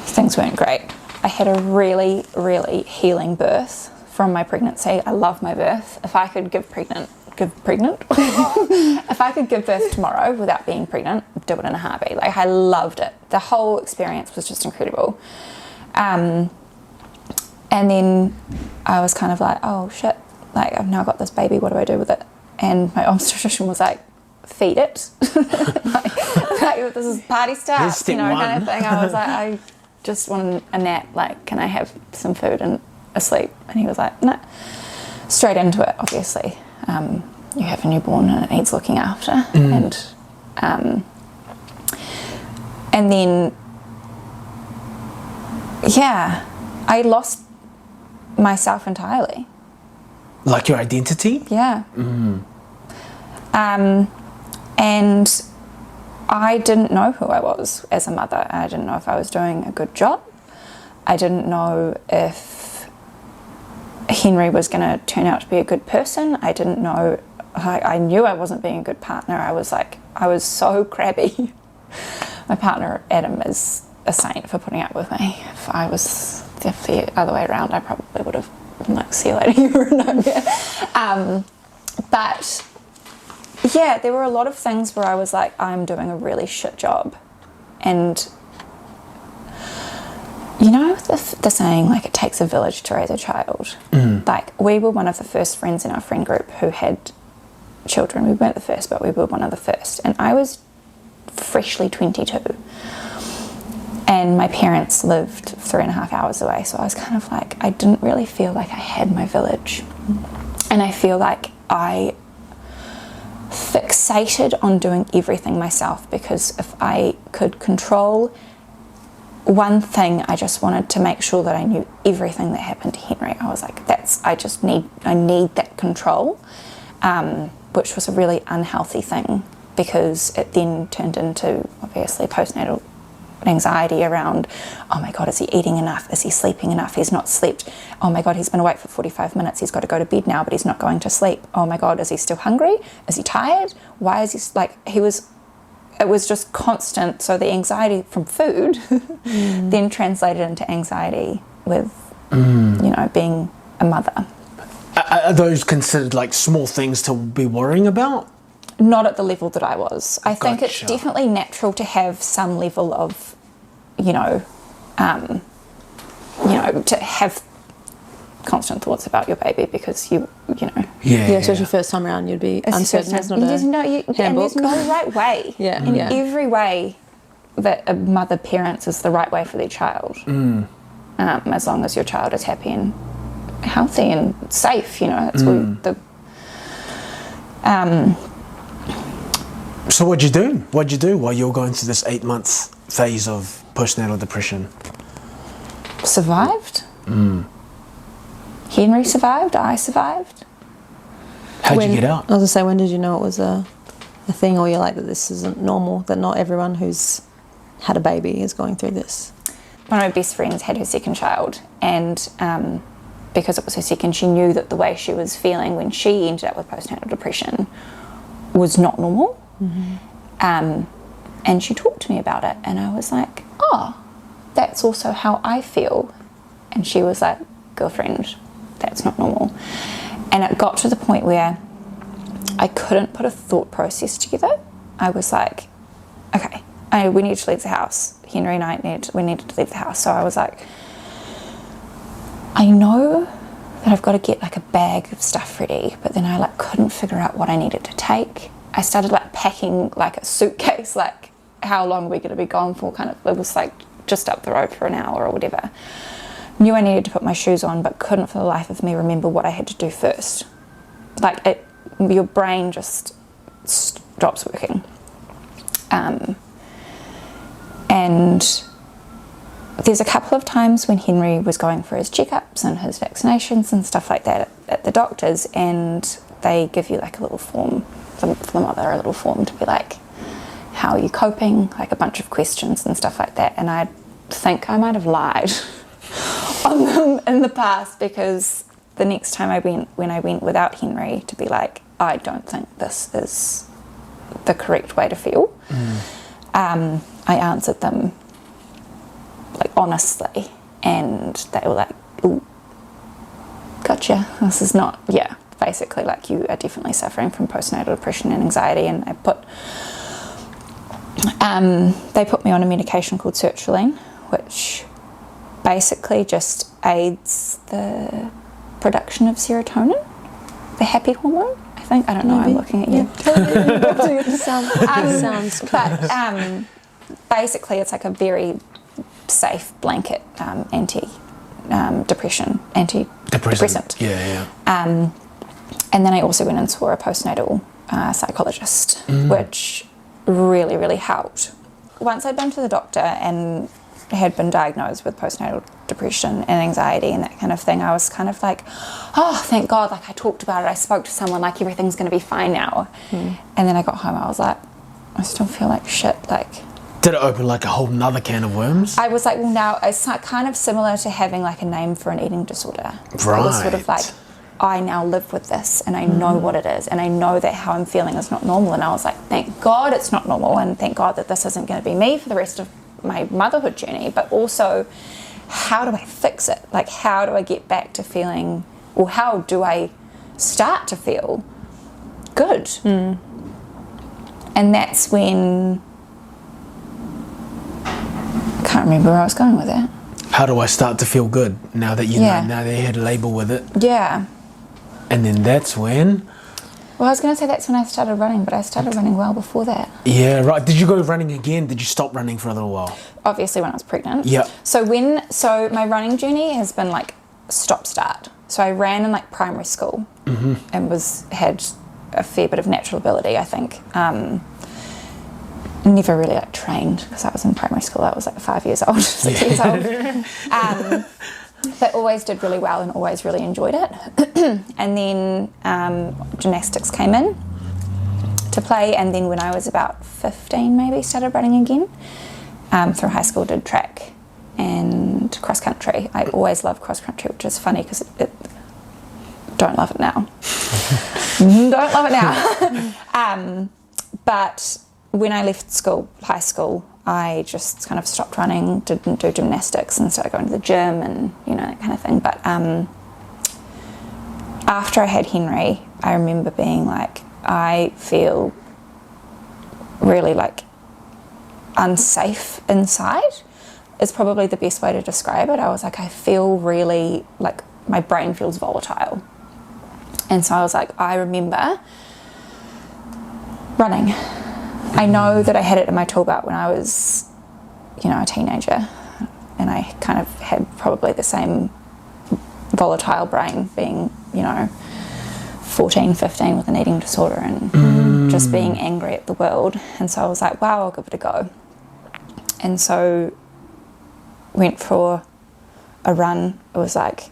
Speaker 3: things weren't great. I had a really, really healing birth from my pregnancy. I love my birth. If I could give if I could give birth tomorrow without being pregnant, I'd do it in a heartbeat. Like, I loved it. The whole experience was just incredible. And then I was kind of like, oh shit, like, I've now got this baby, what do I do with it? And my obstetrician was like, feed it. like, this is party start, you know, kind of thing. I was like, I just want a nap, like, can I have some food and a sleep? And he was like, no. Straight into it, obviously. You have a newborn and it needs looking after. And then, yeah, I lost myself entirely.
Speaker 1: Like your identity?
Speaker 3: Yeah. And I didn't know who I was as a mother. I didn't know if I was doing a good job. I didn't know if Henry was going to turn out to be a good person. I didn't know. I knew I wasn't being a good partner. I was so crabby. My partner Adam is a saint for putting up with me. If I was the other way around, I probably would have been like, see you later, you were a nightmare. But yeah, there were a lot of things where I was like, I'm doing a really shit job. And you know the saying, like, it takes a village to raise a child. Like, we were one of the first friends in our friend group who had children. We weren't the first, but we were one of the first. And I was freshly 22. And my parents lived 3.5 hours away. So I was kind of like, I didn't really feel like I had my village. And I feel like I fixated on doing everything myself, because if I could control one thing, I just wanted to make sure that I knew everything that happened to Henry. I was like, I need that control, which was a really unhealthy thing, because it then turned into, obviously, postnatal anxiety around, oh my God, is he eating enough? Is he sleeping enough? He's not slept. Oh my God, he's been awake for 45 minutes. He's got to go to bed now, but he's not going to sleep. Oh my God, is he still hungry? Is he tired? Why is he, like, it was just constant. So the anxiety from food then translated into anxiety with, you know, being a mother.
Speaker 1: Are those considered like small things to be worrying about?
Speaker 3: Not at the level that I was. I think it's
Speaker 1: Gotcha.
Speaker 3: definitely natural to have some level of, you know, to have constant thoughts about your baby, because you know.
Speaker 2: Yeah, especially first time around, you'd be uncertain. It's not
Speaker 3: there's
Speaker 2: a
Speaker 3: and
Speaker 2: handbook.
Speaker 3: there's no right way.
Speaker 2: Yeah.
Speaker 3: Every way that a mother parents is the right way for their child. As long as your child is happy and healthy and safe, you know. That's what the.
Speaker 1: So what'd you do? What'd you do while you were going through this 8 months phase of postnatal depression?
Speaker 3: Survived. Henry survived. I survived.
Speaker 1: How'd you get out?
Speaker 2: I was gonna say, when did you know it was a thing, or you're like, that this isn't normal, that not everyone who's had a baby is going through this?
Speaker 3: One of my best friends had her second child, and because it was her second, she knew that the way she was feeling when she ended up with postnatal depression was not normal. And she talked to me about it, and I was like, oh, that's also how I feel. And she was like, girlfriend, that's not normal. And it got to the point where I couldn't put a thought process together. I was like, okay, we need to leave the house. Henry and I we needed to leave the house. So I was like, I know that I've got to get like a bag of stuff ready, but then I like couldn't figure out what I needed to take. I started like packing like a suitcase, like how long are we going to be gone for, kind of. It was like just up the road for an hour or whatever. Knew I needed to put my shoes on, but couldn't for the life of me remember what I had to do first. Like your brain just stops working. And there's a couple of times when Henry was going for his checkups and his vaccinations and stuff like that at the doctors, and they give you like a little form for the mother, a little form to be like, how are you coping, like a bunch of questions and stuff like that. And I think I might have lied on them in the past, because the next time when I went without Henry, to be like, I don't think this is the correct way to feel. I answered them like honestly, and they were like, ooh, gotcha, this is not, basically like, you are definitely suffering from postnatal depression and anxiety. And I they put me on a medication called sertraline, which basically just aids the production of serotonin, the happy hormone, I think. I don't know, I'm looking at you.
Speaker 2: Sounds
Speaker 3: but basically it's like a very safe blanket antidepressant.
Speaker 1: Yeah.
Speaker 3: And then I also went and saw a postnatal psychologist, which really, really helped. Once I'd been to the doctor and had been diagnosed with postnatal depression and anxiety and that kind of thing, I was kind of like, oh, thank God, like I talked about it, I spoke to someone, like everything's going to be fine now. And then I got home, I was like, I still feel like shit. Like,
Speaker 1: did it open like a whole nother can of worms?
Speaker 3: I was like, well, now it's kind of similar to having like a name for an eating disorder.
Speaker 1: Right.
Speaker 3: It was sort of like, I now live with this and I know what it is, and I know that how I'm feeling is not normal. And I was like, thank God it's not normal, and thank God that this isn't going to be me for the rest of my motherhood journey. But also, how do I fix it? Like, how do I get back to feeling, or how do I start to feel good? And that's when, I can't remember where I was going with that.
Speaker 1: How do I start to feel good now that you know, now they had a label with it?
Speaker 3: Yeah.
Speaker 1: And then that's when?
Speaker 3: Well, I was going to say that's when I started running, but I started running well before that.
Speaker 1: Yeah, right. Did you go running again? Did you stop running for a little while?
Speaker 3: Obviously when I was pregnant.
Speaker 1: Yeah.
Speaker 3: So my running journey has been like stop-start. So I ran in like primary school and had a fair bit of natural ability, I think. Never really like trained, because I was in primary school. I was like 5 years old, 6 years old. But always did really well and always really enjoyed it. And then gymnastics came in to play, and then when I was about 15 maybe, started running again. Through high school did track and cross country. I always loved cross country, which is funny because don't love it now. Don't love it now. But when I left high school, I just kind of stopped running, didn't do gymnastics, and started going to the gym and, that kind of thing. But after I had Henry, I remember being like, I feel really like unsafe inside is probably the best way to describe it. I was like, I feel really like my brain feels volatile. And so I was like, I remember running. I know that I had it in my tool belt when I was, a teenager, and I kind of had probably the same volatile brain, being, 14, 15 with an eating disorder and just being angry at the world. And so I was like, wow, I'll give it a go. And so went for a run. It was like,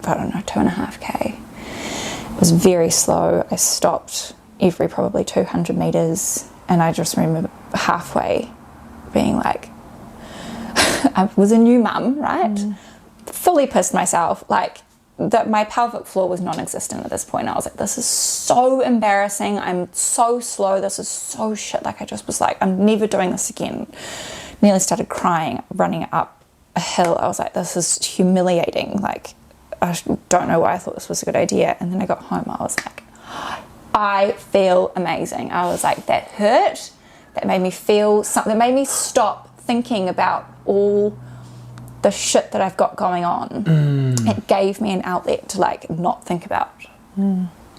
Speaker 3: I don't know, 2.5K. It was very slow. I stopped every probably 200 metres. And I just remember halfway being like, I was a new mum, right? Fully pissed myself. Like, that my pelvic floor was non-existent at this point. I was like, this is so embarrassing. I'm so slow. This is so shit. Like, I just was like, I'm never doing this again. Nearly started crying, running up a hill. I was like, this is humiliating. Like, I don't know why I thought this was a good idea. And then I got home. I was like, I feel amazing. I was like, that hurt. That made me feel something. That made me stop thinking about all the shit that I've got going on, it gave me an outlet to like not think about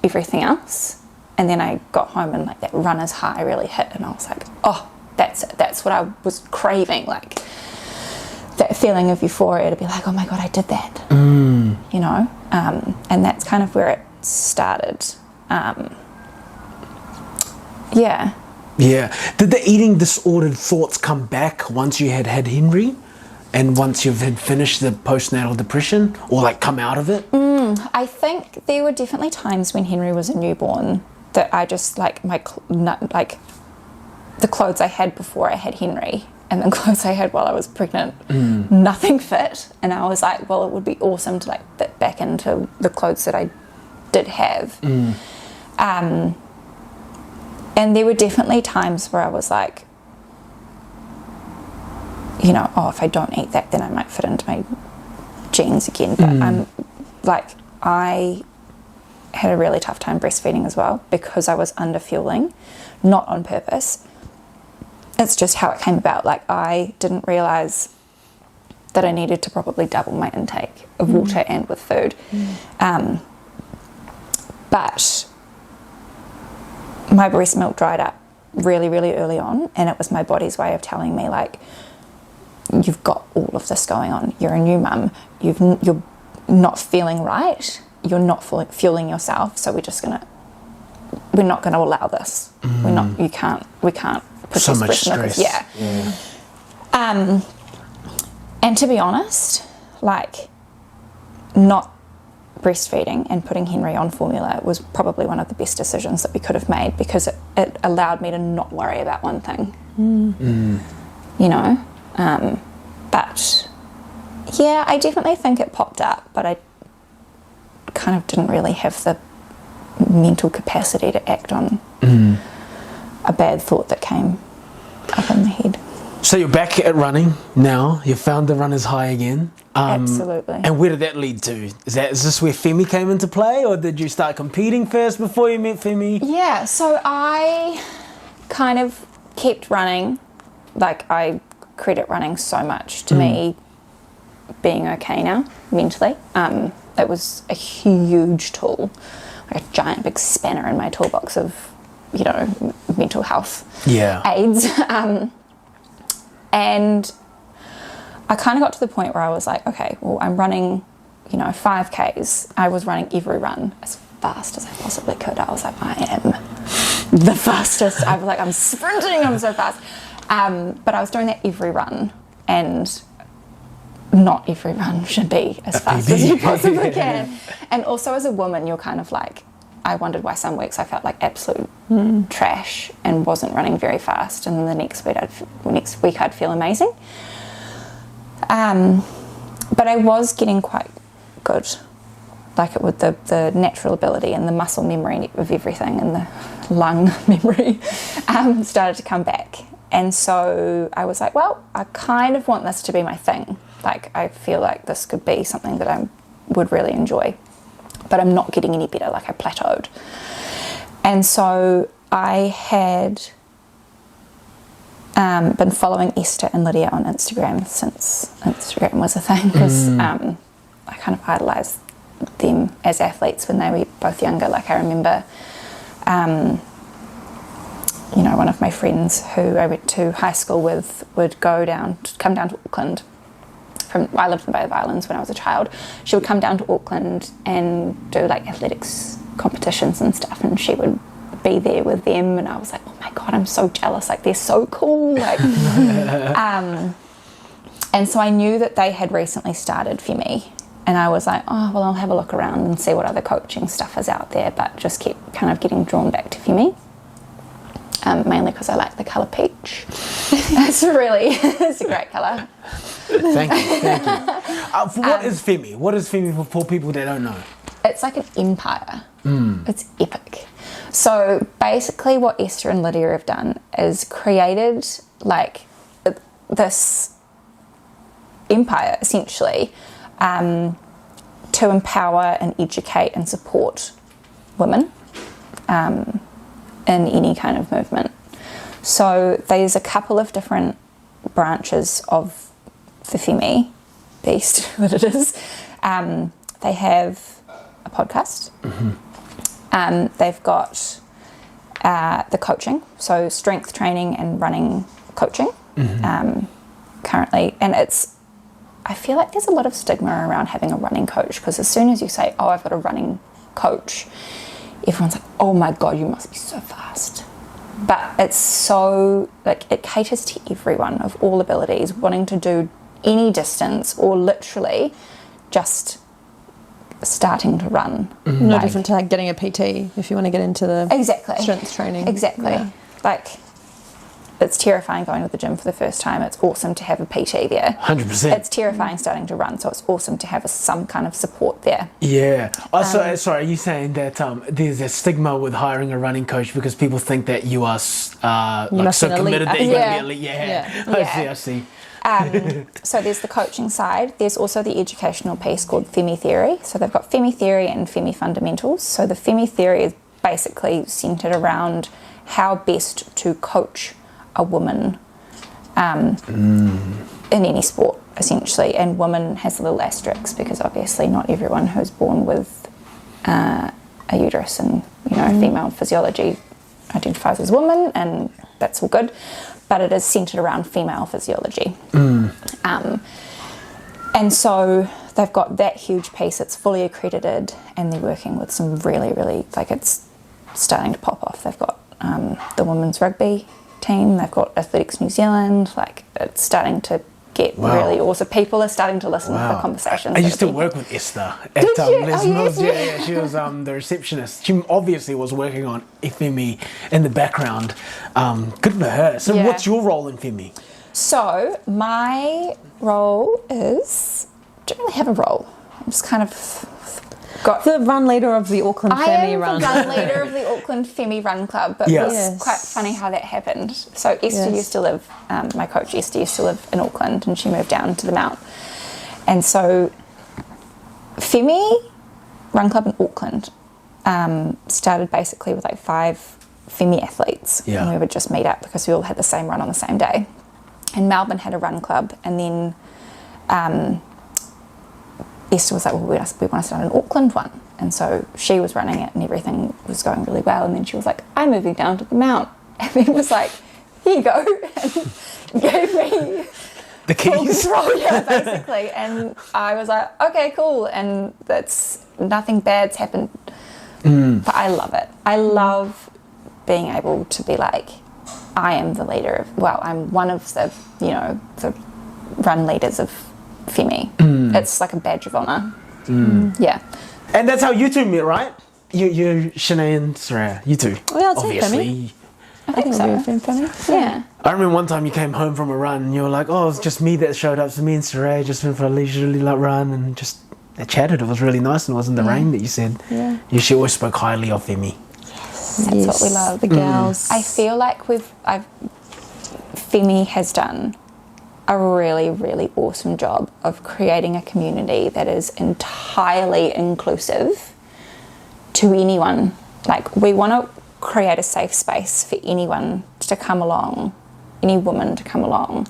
Speaker 3: everything else. And then I got home and like that runner's high really hit, and I was like, oh, that's it. That's what I was craving, like that feeling of euphoria to be like, oh my God, I did that, you know? And that's kind of where it started. Yeah.
Speaker 1: Did the eating disordered thoughts come back once you had Henry, and once you've had finished the postnatal depression, or like come out of it?
Speaker 3: I think there were definitely times when Henry was a newborn that I just like like the clothes I had before I had Henry and the clothes I had while I was pregnant, nothing fit, and I was like, well, it would be awesome to like fit back into the clothes that I did have. And there were definitely times where I was like, you know, oh, if I don't eat that, then I might fit into my jeans again. But I'm like, I had a really tough time breastfeeding as well because I was under fueling, not on purpose. It's just how it came about. Like, I didn't realize that I needed to probably double my intake of water and with food. But my breast milk dried up really, really early on, and it was my body's way of telling me, like, you've got all of this going on. You're a new mum. You're not feeling right. You're not fueling yourself. So we're not gonna allow this. We can't produce
Speaker 1: so much
Speaker 3: breast milk.
Speaker 1: stress.
Speaker 3: And to be honest, like, not breastfeeding and putting Henry on formula was probably one of the best decisions that we could have made, because it allowed me to not worry about one thing. You know? But yeah, I definitely think it popped up, but I kind of didn't really have the mental capacity to act on a bad thought that came up in the head.
Speaker 1: So you're back at running now. You found the runner's high again.
Speaker 3: Absolutely.
Speaker 1: And where did that lead to? Is this where Femmi came into play, or did you start competing first before you met Femmi?
Speaker 3: Yeah, so I kind of kept running. Like, I credit running so much to me being okay now mentally. It was a huge tool, like a giant big spanner in my toolbox of, you know, mental health aids. And I kind of got to the point where I was like, okay, well, I'm running, you know, 5Ks. I was running every run as fast as I possibly could. I was like, I am the fastest. I was like, I'm sprinting, I'm so fast. But I was doing that every run, and not every run should be as fast as you possibly can. And also as a woman, you're kind of like, I wondered why some weeks I felt like absolute trash and wasn't running very fast, and then the next week I'd feel amazing. But I was getting quite good, like, it with the natural ability and the muscle memory of everything, and the lung memory started to come back. And so I was like, well, I kind of want this to be my thing. Like, I feel like this could be something that I would really enjoy, but I'm not getting any better. Like, I plateaued. And so I had been following Esther and Lydia on Instagram since Instagram was a thing, because I kind of idolised them as athletes when they were both younger. Like, I remember, you know, one of my friends who I went to high school with would come down to Auckland. I lived in Bay of Islands when I was a child. She would come down to Auckland and do like athletics competitions and stuff, and she would be there with them, and I was like, oh my God, I'm so jealous, like, they're so cool, like. And so I knew that they had recently started Femmi, and I was like, oh well, I'll have a look around and see what other coaching stuff is out there, but just kept kind of getting drawn back to Femmi, mainly because I like the colour peach. It's a great colour.
Speaker 1: Thank you. What is Femmi? What is Femmi for people that don't know?
Speaker 3: It's like an empire. It's epic. So basically what Esther and Lydia have done is created like this empire, essentially, to empower and educate and support women in any kind of movement. So there's a couple of different branches of the Femmi beast that it is. They have a podcast. They've got the coaching, so strength training and running coaching currently. And I feel like there's a lot of stigma around having a running coach, because as soon as you say, oh, I've got a running coach, everyone's like, oh my God, you must be so fast. But it's so, like, it caters to everyone of all abilities, wanting to do any distance or literally just starting to run.
Speaker 2: No different to like getting a PT if you want to get into the strength training.
Speaker 3: Exactly.
Speaker 2: Yeah.
Speaker 3: Like, it's terrifying going to the gym for the first time. It's awesome to have a PT there.
Speaker 1: 100%.
Speaker 3: It's terrifying starting to run, so it's awesome to have some kind of support there.
Speaker 1: Yeah. Also, sorry, are you saying that there's a stigma with hiring a running coach because people think that you are like so committed that you're going to be elite? Yeah. I see.
Speaker 3: So there's the coaching side. There's also the educational piece called Femmi theory. So they've got Femmi theory and Femmi fundamentals. So the Femmi theory is basically centered around how best to coach a woman in any sport, essentially. And woman has a little asterisk because obviously not everyone who's born with a uterus and, you know, female physiology identifies as woman, and that's all good. But it is centered around female physiology. And so they've got that huge piece. It's fully accredited, and they're working with some really, really, like, it's starting to pop off. They've got the women's rugby team, they've got Athletics New Zealand, like, it's starting to get really awesome. People are starting to listen to the conversations.
Speaker 1: I used to work with Esther at Les Mills. Yeah, she was the receptionist. She obviously was working on Femmi in the background. Good for her. So what's your role in Femmi?
Speaker 3: So my role is, I don't really have a role. I'm just kind of got
Speaker 2: the run leader of the Auckland Femmi
Speaker 3: run. I am the run leader of the Auckland Femmi Run Club, but it was quite funny how that happened. So Esther used to live, my coach Esther used to live in Auckland, and she moved down to the Mount. And so Femmi Run Club in Auckland started basically with like 5 Femmi athletes.
Speaker 1: Yeah.
Speaker 3: And we would just meet up because we all had the same run on the same day. And Melbourne had a run club, and then Esther was like, well, we want to start an Auckland one. And so she was running it and everything was going really well. And then she was like, I'm moving down to the Mount. And then was like, here you go. And gave me
Speaker 1: the keys.
Speaker 3: Full control, basically. And I was like, okay, cool. And nothing bad's happened. But I love it. I love being able to be like, I am the leader I'm one of the, the run leaders of Femmi. It's like a badge of honour. Yeah.
Speaker 1: And that's how you two met, right? You Shanae and Saraya, you two.
Speaker 2: Well, I'd say
Speaker 1: obviously.
Speaker 2: Femmi.
Speaker 3: I think so. Yeah.
Speaker 1: I remember one time you came home from a run and you were like, oh, it's just me that showed up. So me and Saraya just went for a leisurely run and just chatted. It was really nice, and it wasn't the rain that you said.
Speaker 2: Yeah.
Speaker 1: She always spoke highly of Femmi.
Speaker 3: That's what we love.
Speaker 2: The gals.
Speaker 3: I feel like Femmi has done a really, really awesome job of creating a community that is entirely inclusive to anyone. Like, we want to create a safe space for anyone to come along, any woman to come along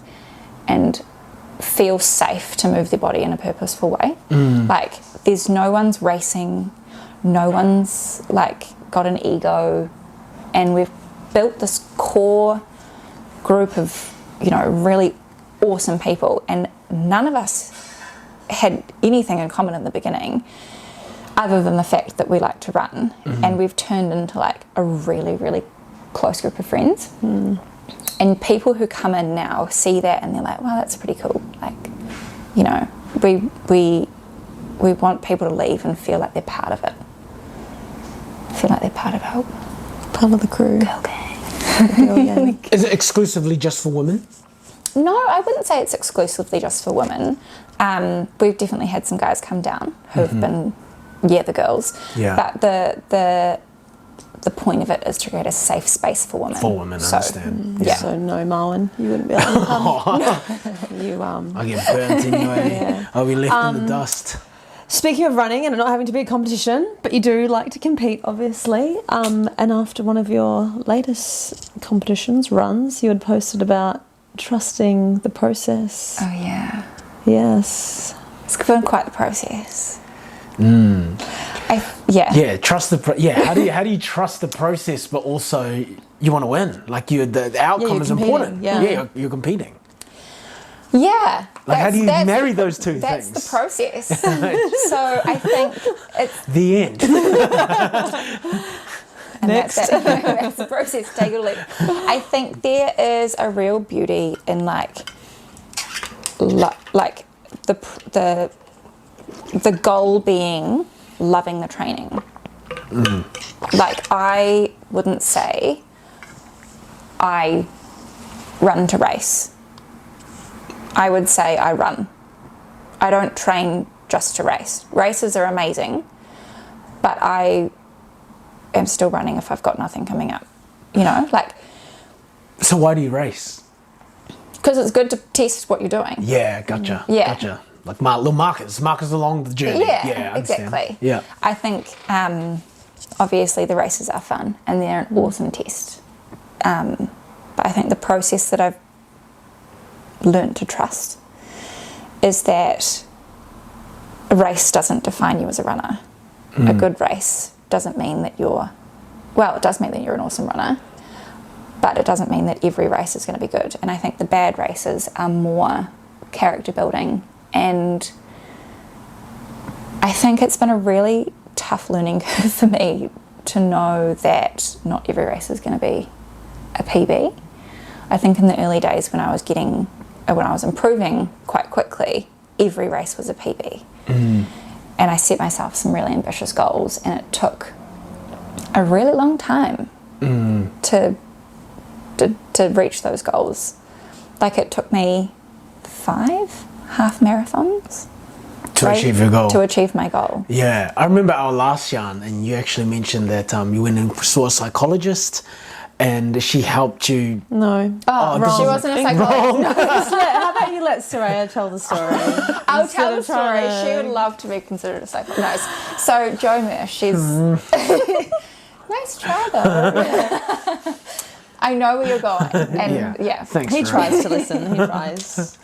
Speaker 3: and feel safe to move their body in a purposeful way. Like, there's no one's racing, no one's like got an ego, and we've built this core group of, really awesome people, and none of us had anything in common in the beginning other than the fact that we like to run, and we've turned into like a really, really close group of friends. And people who come in now see that and they're like, wow, that's pretty cool. Like, we want people to leave and feel like they're part of it, feel like they're part of
Speaker 2: the crew.
Speaker 3: Girl gang.
Speaker 1: Is it exclusively just for women?
Speaker 3: No, I wouldn't say it's exclusively just for women. We've definitely had some guys come down who've been, the girls.
Speaker 1: Yeah.
Speaker 3: But the point of it is to create a safe space for women.
Speaker 1: For women, I understand.
Speaker 3: Yeah.
Speaker 2: So no, Marwan, you wouldn't be able to come. You
Speaker 1: I get burnt anyway. I'll be left in the dust.
Speaker 2: Speaking of running and not having to be a competition, but you do like to compete, obviously. And after one of your latest competitions, runs, you had posted about trusting the process.
Speaker 3: Oh, yeah.
Speaker 2: Yes.
Speaker 3: It's been quite the process.
Speaker 1: Yeah, trust how do you trust the process, but also you want to win? Like the outcome is important.
Speaker 2: Yeah.
Speaker 1: You're competing.
Speaker 3: Yeah.
Speaker 1: Like how do you marry those two
Speaker 3: that's
Speaker 1: things?
Speaker 3: That's the process. So I think it's
Speaker 1: the end.
Speaker 3: and
Speaker 2: Next.
Speaker 3: that's it. That's the process. Take it or leave it. I think there is a real beauty in like the goal being loving the training. Like I wouldn't say I run to race. I would say I run. I don't train just to race. Races are amazing, but I am still running if I've got nothing coming up. You know, like.
Speaker 1: So why do you race?
Speaker 3: Because it's good to test what you're doing.
Speaker 1: Yeah, gotcha.
Speaker 3: Yeah.
Speaker 1: Gotcha. Like little markers along the journey.
Speaker 3: Yeah,
Speaker 1: I understand.
Speaker 3: exactly.
Speaker 1: Yeah.
Speaker 3: I think obviously the races are fun and they're an awesome test. But I think the process that I've learned to trust is that a race doesn't define you as a runner. A good race doesn't mean that it does mean that you're an awesome runner, but it doesn't mean that every race is going to be good. And I think the bad races are more character building, and I think it's been a really tough learning curve for me to know that not every race is going to be a PB. I think in the early days when I was improving quite quickly, every race was a PB. And I set myself some really ambitious goals, and it took a really long time to reach those goals. Like it took me 5 half marathons
Speaker 1: to achieve your goal.
Speaker 3: To achieve my goal.
Speaker 1: Yeah, I remember our last yarn, and you actually mentioned that you went and saw a psychologist, and she helped you.
Speaker 2: No.
Speaker 3: Oh,
Speaker 1: wrong.
Speaker 3: she wasn't a psychologist.
Speaker 2: How about you let Saraya tell the story?
Speaker 3: I'll tell the
Speaker 2: of
Speaker 3: story.
Speaker 2: trying to-
Speaker 3: She would love to be considered a psychologist. No, so Jo Mir, she's nice try though. I know where you're going, and yeah.
Speaker 1: Thanks.
Speaker 2: He
Speaker 1: Saraya.
Speaker 2: tries to listen. He tries.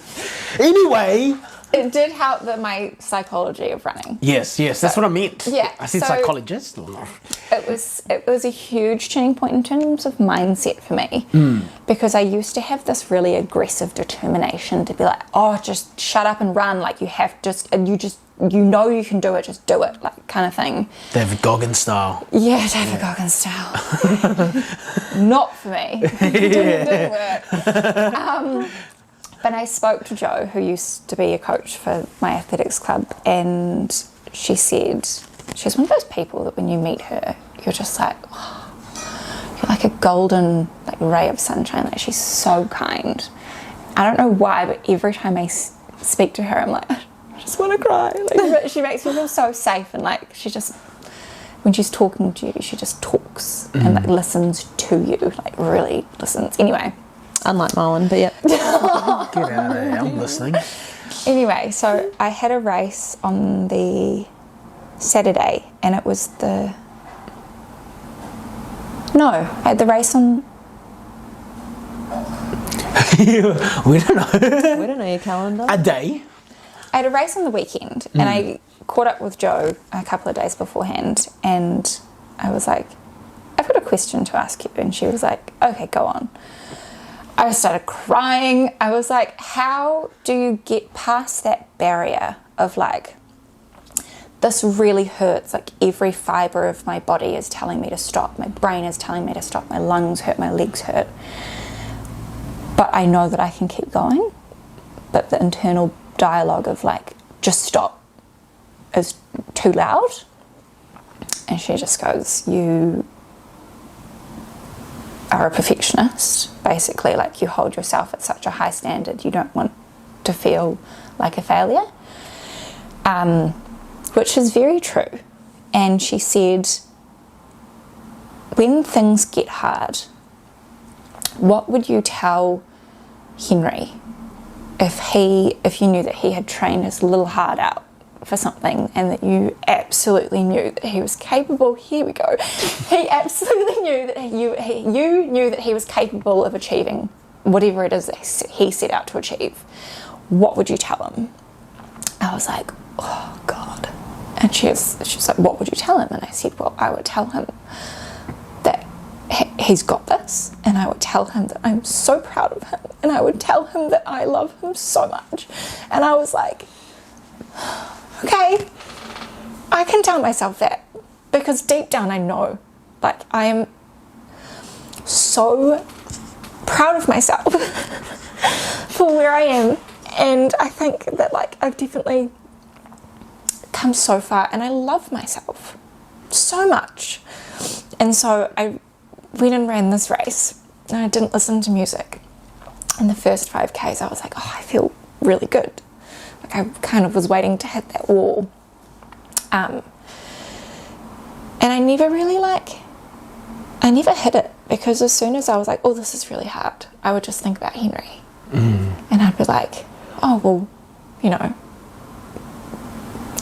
Speaker 1: Anyway.
Speaker 3: It did help my psychology of running.
Speaker 1: Yes, that's what I meant.
Speaker 3: Yeah,
Speaker 1: I said
Speaker 3: so-
Speaker 1: psychologist.
Speaker 3: It was a huge turning point in terms of mindset for me, because I used to have this really aggressive determination to be like, oh, just shut up and run, like you know you can do it, just do it, like kind of thing.
Speaker 1: David Goggins style.
Speaker 3: Yeah, David Goggins style. Not for me. Didn't work. But I spoke to Jo, who used to be a coach for my athletics club, and she said she's one of those people that when you meet her, you're just like, oh, you're like a golden ray of sunshine. Like she's so kind. I don't know why, but every time I speak to her, I'm like, I just want to cry. Like she makes me feel so safe, and like she just, when she's talking to you, she just talks and like listens to you, like really listens. Anyway.
Speaker 2: Unlike Marlon, but yeah.
Speaker 1: Get out of there, I'm listening.
Speaker 3: Anyway, so I had a race on the Saturday, and it was I had the race on...
Speaker 1: We don't know.
Speaker 2: We don't know your calendar.
Speaker 1: A day.
Speaker 3: I had a race on the weekend, and I caught up with Jo a couple of days beforehand, and I was like, I've got a question to ask you. And she was like, okay, go on. I started crying. I was like, how do you get past that barrier of like, this really hurts, like every fibre of my body is telling me to stop, my brain is telling me to stop, my lungs hurt, my legs hurt, but I know that I can keep going, but the internal dialogue of like, just stop is too loud. And she just goes, you are a perfectionist, basically, like you hold yourself at such a high standard, you don't want to feel like a failure, which is very true. And she said, when things get hard, what would you tell Henry if you knew that he had trained his little heart out for something, and that you absolutely knew that he was capable, he absolutely knew that you knew that he was capable of achieving whatever it is that he set out to achieve, what would you tell him? I was like, oh God. And she was like, what would you tell him? And I said, well, I would tell him that he's got this, and I would tell him that I'm so proud of him, and I would tell him that I love him so much. And I was like, okay, I can tell myself that, because deep down I know, like, I am so proud of myself for where I am. And I think that, like, I've definitely come so far, and I love myself so much. And so I went and ran this race, and I didn't listen to music. In the first 5Ks, I was like, oh, I feel really good. Like, I kind of was waiting to hit that wall. And I never really, I never hit it, because as soon as I was like, oh, this is really hard, I would just think about Henry. And I'd be like, oh, well, you know,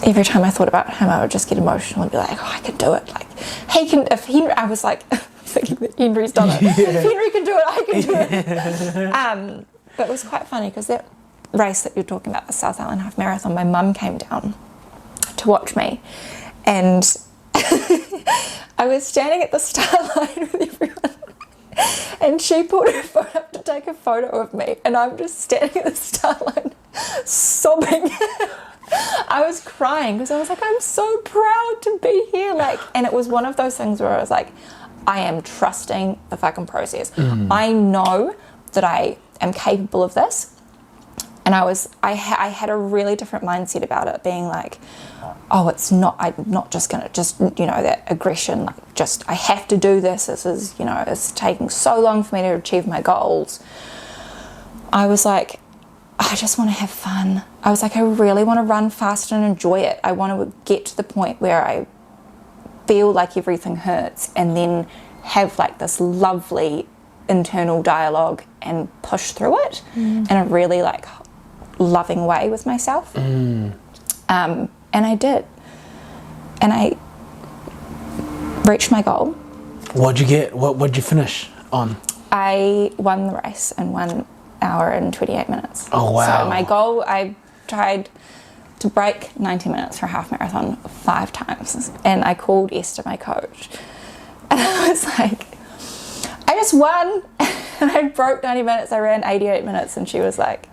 Speaker 3: every time I thought about him, I would just get emotional and be like, oh, I could do it. Like, he can, if Henry, I was like, thinking that Henry's done it. If Henry can do it, I can do it. But it was quite funny, because that race that you're talking about, the South Island Half Marathon, my mum came down to watch me, and I was standing at the start line with everyone, and she pulled her phone up to take a photo of me, and I'm just standing at the start line sobbing. I was crying, because I was like, I'm so proud to be here. Like, and it was one of those things where I was like, I am trusting the fucking process. I know that I am capable of this. And I had a really different mindset about it, being like, oh, I'm not just gonna, you know, that aggression, like, just, I have to do this. This is, you know, it's taking so long for me to achieve my goals. I was like, I just want to have fun. I was like, I really want to run fast and enjoy it. I want to get to the point where I feel like everything hurts, and then have like this lovely internal dialogue and push through it in a really like loving way with myself. And I did. And I reached my goal.
Speaker 1: What'd you get? What'd you finish on?
Speaker 3: I won the race in 1 hour and 28 minutes.
Speaker 1: Oh, wow.
Speaker 3: So my goal, I tried to break 90 minutes for a half marathon 5 times. And I called Esther, my coach, and I was like, I just won. And I broke 90 minutes. I ran 88 minutes. And she was like,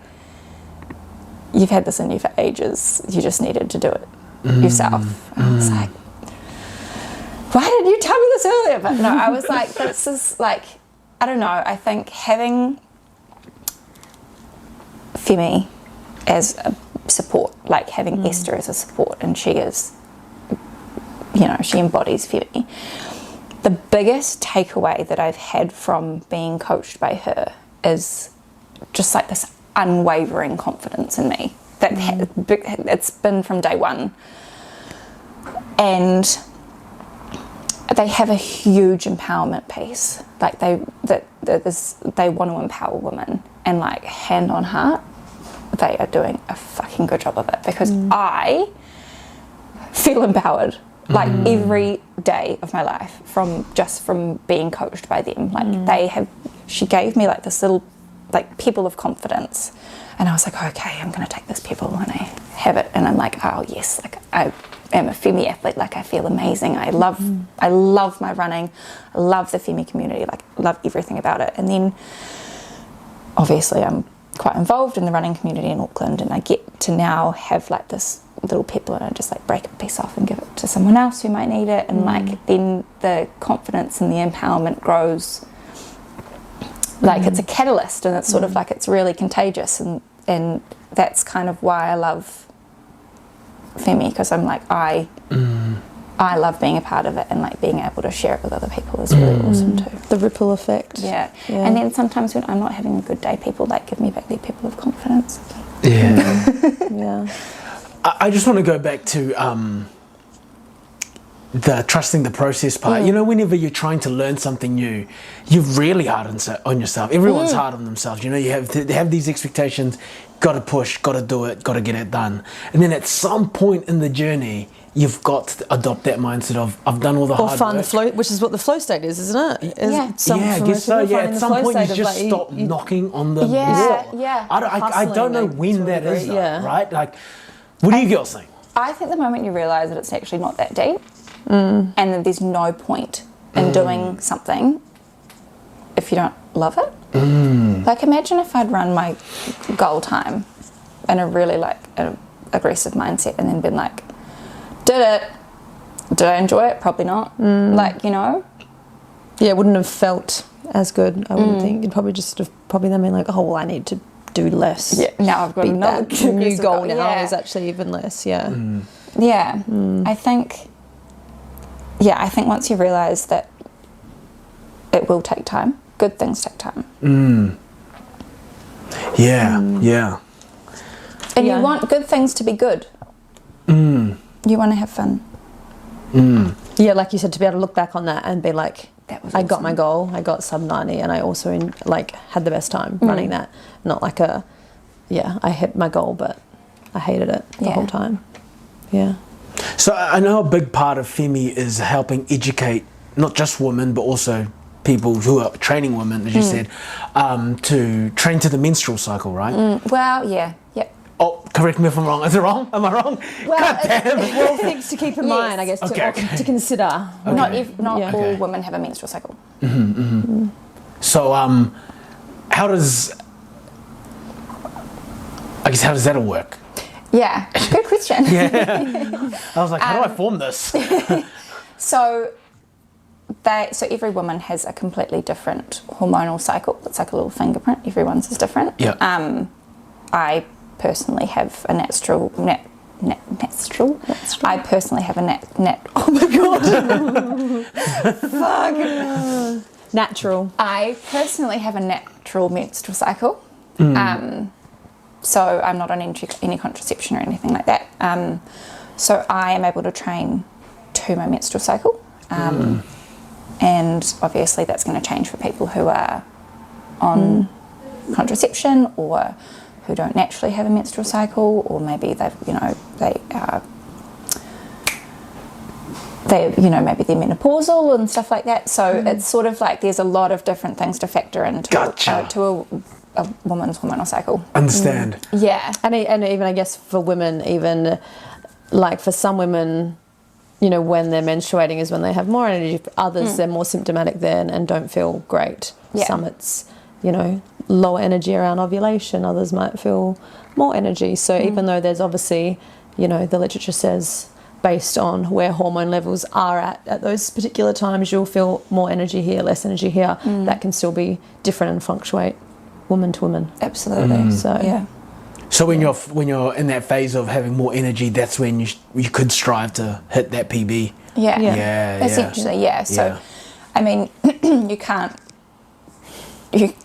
Speaker 3: you've had this in you for ages. You just needed to do it yourself. And I was like, why didn't you tell me this earlier? But no, I was like, this is like, I don't know. I think having Femmi as a support, like having Esther as a support, and she is, you know, she embodies Femmi. The biggest takeaway that I've had from being coached by her is just like this unwavering confidence in me. That it's been from day one. And they have a huge empowerment piece. Like they want to empower women, and like hand on heart, they are doing a fucking good job of it, because I feel empowered like every day of my life from being coached by them. Like she gave me like this little like pebble of confidence, and I was like, okay, I'm gonna take this pebble, and I have it, and I'm like, oh yes, like I am a Femmi athlete, like I feel amazing. I love my running, I love the Femmi community, like I love everything about it. And then obviously I'm quite involved in the running community in Auckland, and I get to now have like this little pebble, and I just like break a piece off and give it to someone else who might need it, and like then the confidence and the empowerment grows. Like it's a catalyst, and it's sort of like it's really contagious, and that's kind of why I love Femmi, because I'm like I love being a part of it, and like being able to share it with other people is really awesome too.
Speaker 2: The ripple effect.
Speaker 3: Yeah. And then sometimes when I'm not having a good day, people like give me back their pebble of confidence.
Speaker 1: Yeah.
Speaker 2: Yeah.
Speaker 1: I just want to go back to the trusting the process part. You know, whenever you're trying to learn something new, you're really hard on yourself. Everyone's hard on themselves. You know, you have these expectations, got to push, got to do it, got to get it done. And then at some point in the journey, you've got to adopt that mindset of, I've done all the hard work. Or find
Speaker 2: the flow, which is what the flow state is, isn't it?
Speaker 3: Yeah.
Speaker 1: I guess so. Yeah, at some point you just stop knocking on the wall.
Speaker 3: Yeah.
Speaker 1: I don't know when that is, though, right? Like, what do you girls think?
Speaker 3: I think the moment you realise that it's actually not that deep and that there's no point in doing something if you don't love it. Like, imagine if I'd run my goal time in a really, like, aggressive mindset and then been like, did it. Did I enjoy it? Probably not. Like, you know?
Speaker 2: Yeah, it wouldn't have felt as good, I wouldn't think. You'd probably just have probably then been like, oh, well, I need to do less.
Speaker 3: Yeah, now I've got another
Speaker 2: new goal now
Speaker 3: yeah.
Speaker 2: is actually even less, yeah.
Speaker 3: Yeah, I think once you realise that it will take time, good things take time.
Speaker 1: Yeah.
Speaker 3: And
Speaker 2: Yeah.
Speaker 3: you want good things to be good. You want to have fun.
Speaker 2: Yeah, like you said, to be able to look back on that and be like,
Speaker 3: That was
Speaker 2: I got
Speaker 3: awesome.
Speaker 2: my goal, I got sub 90, and I also had the best time running that. Not like I hit my goal, but I hated it the whole time. Yeah.
Speaker 1: So I know a big part of Femmi is helping educate not just women, but also people who are training women, as you said, to train to the menstrual cycle, right?
Speaker 3: Well, yeah, yep.
Speaker 1: Oh, correct me if I'm wrong. Is it wrong? Am I wrong?
Speaker 2: Well,
Speaker 1: God damn.
Speaker 2: well, things to keep in mind, I guess, to consider.
Speaker 3: Not
Speaker 2: Yeah.
Speaker 3: all
Speaker 1: Okay.
Speaker 3: women have a menstrual cycle.
Speaker 1: So, how does that all work?
Speaker 3: Yeah, good question.
Speaker 1: I was like, how do I form this?
Speaker 3: So every woman has a completely different hormonal cycle. It's like a little fingerprint. Everyone's is different.
Speaker 1: Yeah.
Speaker 3: I personally have a natural. I personally have a nat. Oh my god! Fuck.
Speaker 2: Natural.
Speaker 3: I personally have a natural menstrual cycle. So I'm not on any contraception or anything like that. So I am able to train to my menstrual cycle. And obviously that's going to change for people who are on contraception or who don't naturally have a menstrual cycle, or maybe maybe they're menopausal and stuff like that. So it's sort of like there's a lot of different things to factor into
Speaker 1: Gotcha.
Speaker 3: to a woman's hormonal cycle.
Speaker 1: Understand.
Speaker 3: Yeah.
Speaker 2: And even, I guess, for women, even, like, for some women, you know, when they're menstruating is when they have more energy. For others, they're more symptomatic then and don't feel great.
Speaker 3: Yeah.
Speaker 2: Some it's, you know, lower energy around ovulation. Others might feel more energy. So even though there's obviously, you know, the literature says based on where hormone levels are at those particular times, you'll feel more energy here, less energy here. That can still be different and fluctuate woman to woman.
Speaker 3: Absolutely.
Speaker 2: So
Speaker 3: Yeah.
Speaker 1: So when you're in that phase of having more energy, that's when you could strive to hit that PB.
Speaker 3: Yeah.
Speaker 1: Yeah.
Speaker 3: Essentially, yeah. So,
Speaker 1: Yeah.
Speaker 3: I mean, you can't.
Speaker 2: make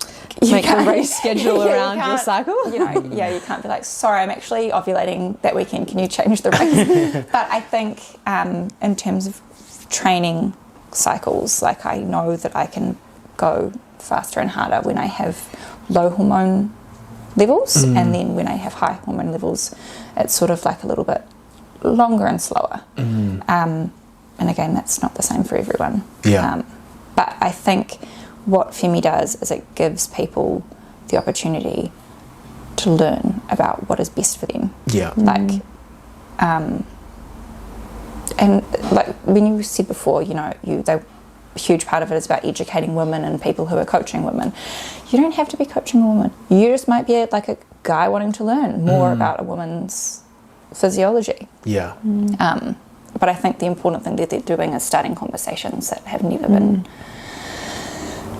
Speaker 2: a
Speaker 3: can't-
Speaker 2: race schedule
Speaker 3: Yeah, you
Speaker 2: around your
Speaker 3: can't,
Speaker 2: cycle.
Speaker 3: You know, yeah, you can't be like, sorry, I'm actually ovulating that weekend. Can you change the race? But I think in terms of training cycles, like I know that I can go faster and harder when I have low hormone levels, and then when I have high hormone levels, it's sort of like a little bit longer and slower. And again, that's not the same for everyone.
Speaker 1: Yeah.
Speaker 3: But I think what Femmi does is it gives people the opportunity to learn about what is best for them.
Speaker 1: Yeah.
Speaker 3: Like, and like when you said before, you know, a huge part of it is about educating women and people who are coaching women. You don't have to be coaching a woman. You just might be like a guy wanting to learn more about a woman's physiology.
Speaker 1: Yeah.
Speaker 3: But I think the important thing that they're doing is starting conversations that have never been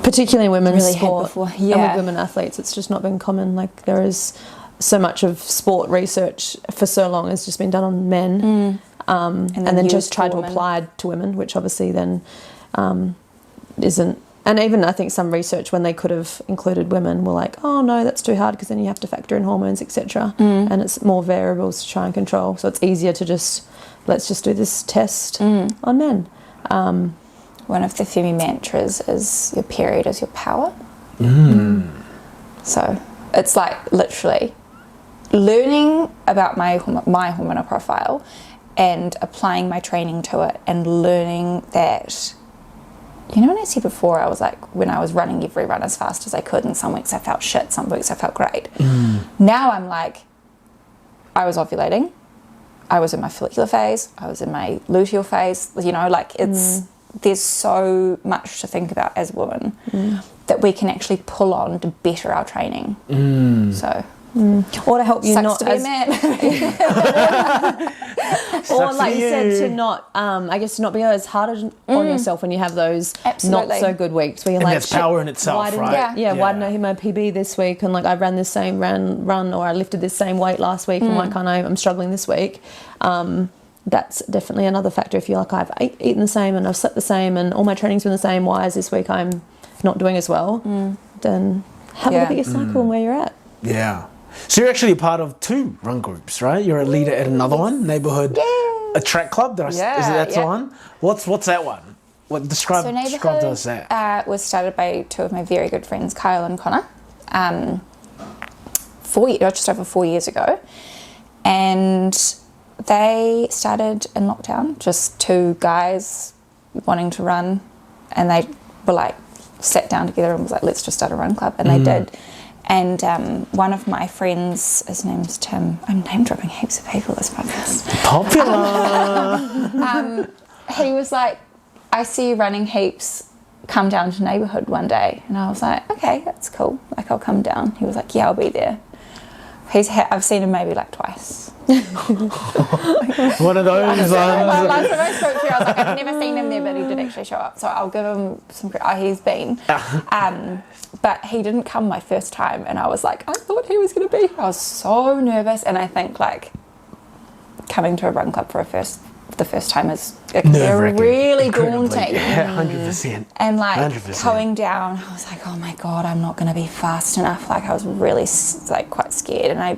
Speaker 2: Particularly in women's
Speaker 3: really had
Speaker 2: sport
Speaker 3: before.
Speaker 2: and
Speaker 3: Yeah.
Speaker 2: with women athletes, it's just not been common. Like, there is so much of sport research for so long has just been done on men, and then
Speaker 3: used
Speaker 2: just tried
Speaker 3: for
Speaker 2: to
Speaker 3: women.
Speaker 2: apply to women, which obviously then isn't. And even I think some research, when they could have included women, were like, oh no, that's too hard because then you have to factor in hormones, etc. And it's more variables to try and control. So it's easier to let's just do this test on men.
Speaker 3: One of the Femmi mantras is your period is your power. So it's like literally learning about my hormonal profile and applying my training to it, and learning that, you know, when I said before, I was like, when I was running every run as fast as I could, and some weeks I felt shit, some weeks I felt great. Now I'm like, I was ovulating, I was in my follicular phase, I was in my luteal phase, you know, like there's so much to think about as a woman that we can actually pull on to better our training. So...
Speaker 2: Or to help you
Speaker 3: sucks
Speaker 2: not
Speaker 3: to be a man.
Speaker 2: or like you said, to not I guess to not be as hard on yourself when you have those
Speaker 3: Absolutely.
Speaker 2: not so good weeks where you're
Speaker 1: And
Speaker 2: like,
Speaker 1: that's power in itself,
Speaker 2: why didn't
Speaker 1: right?
Speaker 2: why didn't I hit my PB this week, and like I ran this same run or I lifted this same weight last week and why can't I'm struggling this week. That's definitely another factor. If you're like, I've eaten the same and I've slept the same and all my training's been the same, why is this week I'm not doing as well? Then have a look at your cycle and where you're at.
Speaker 1: Yeah. So you're actually a part of 2 run groups, right? You're a leader at another one, neighbourhood, a track club. Is that the one? What's that one? What describe to us that?
Speaker 3: Was started by 2 of my very good friends, Kyle and Connor, just over 4 years ago, and they started in lockdown. Just 2 guys wanting to run, and they were like sat down together and was like, let's just start a run club, and they did. And one of my friends, his name's Tim. I'm name dropping heaps of people this podcast.
Speaker 1: Popular.
Speaker 3: He was like, I see you running heaps. Come down to neighbourhood one day. And I was like, okay, that's cool. Like, I'll come down. He was like, yeah, I'll be there. I've seen him maybe like twice.
Speaker 1: One of those ones.
Speaker 3: Last time I spoke to you, I was like, I've never seen him there, but he did actually show up. So I'll give him some credit. He's been. But he didn't come my first time, and I was like, I thought he was going to be. I was so nervous, and I think like coming to a run club for the first time is really daunting.
Speaker 1: Yeah, 100%.
Speaker 3: And like
Speaker 1: 100%.
Speaker 3: going down, I was like, oh my God, I'm not going to be fast enough. Like I was really like quite scared, and I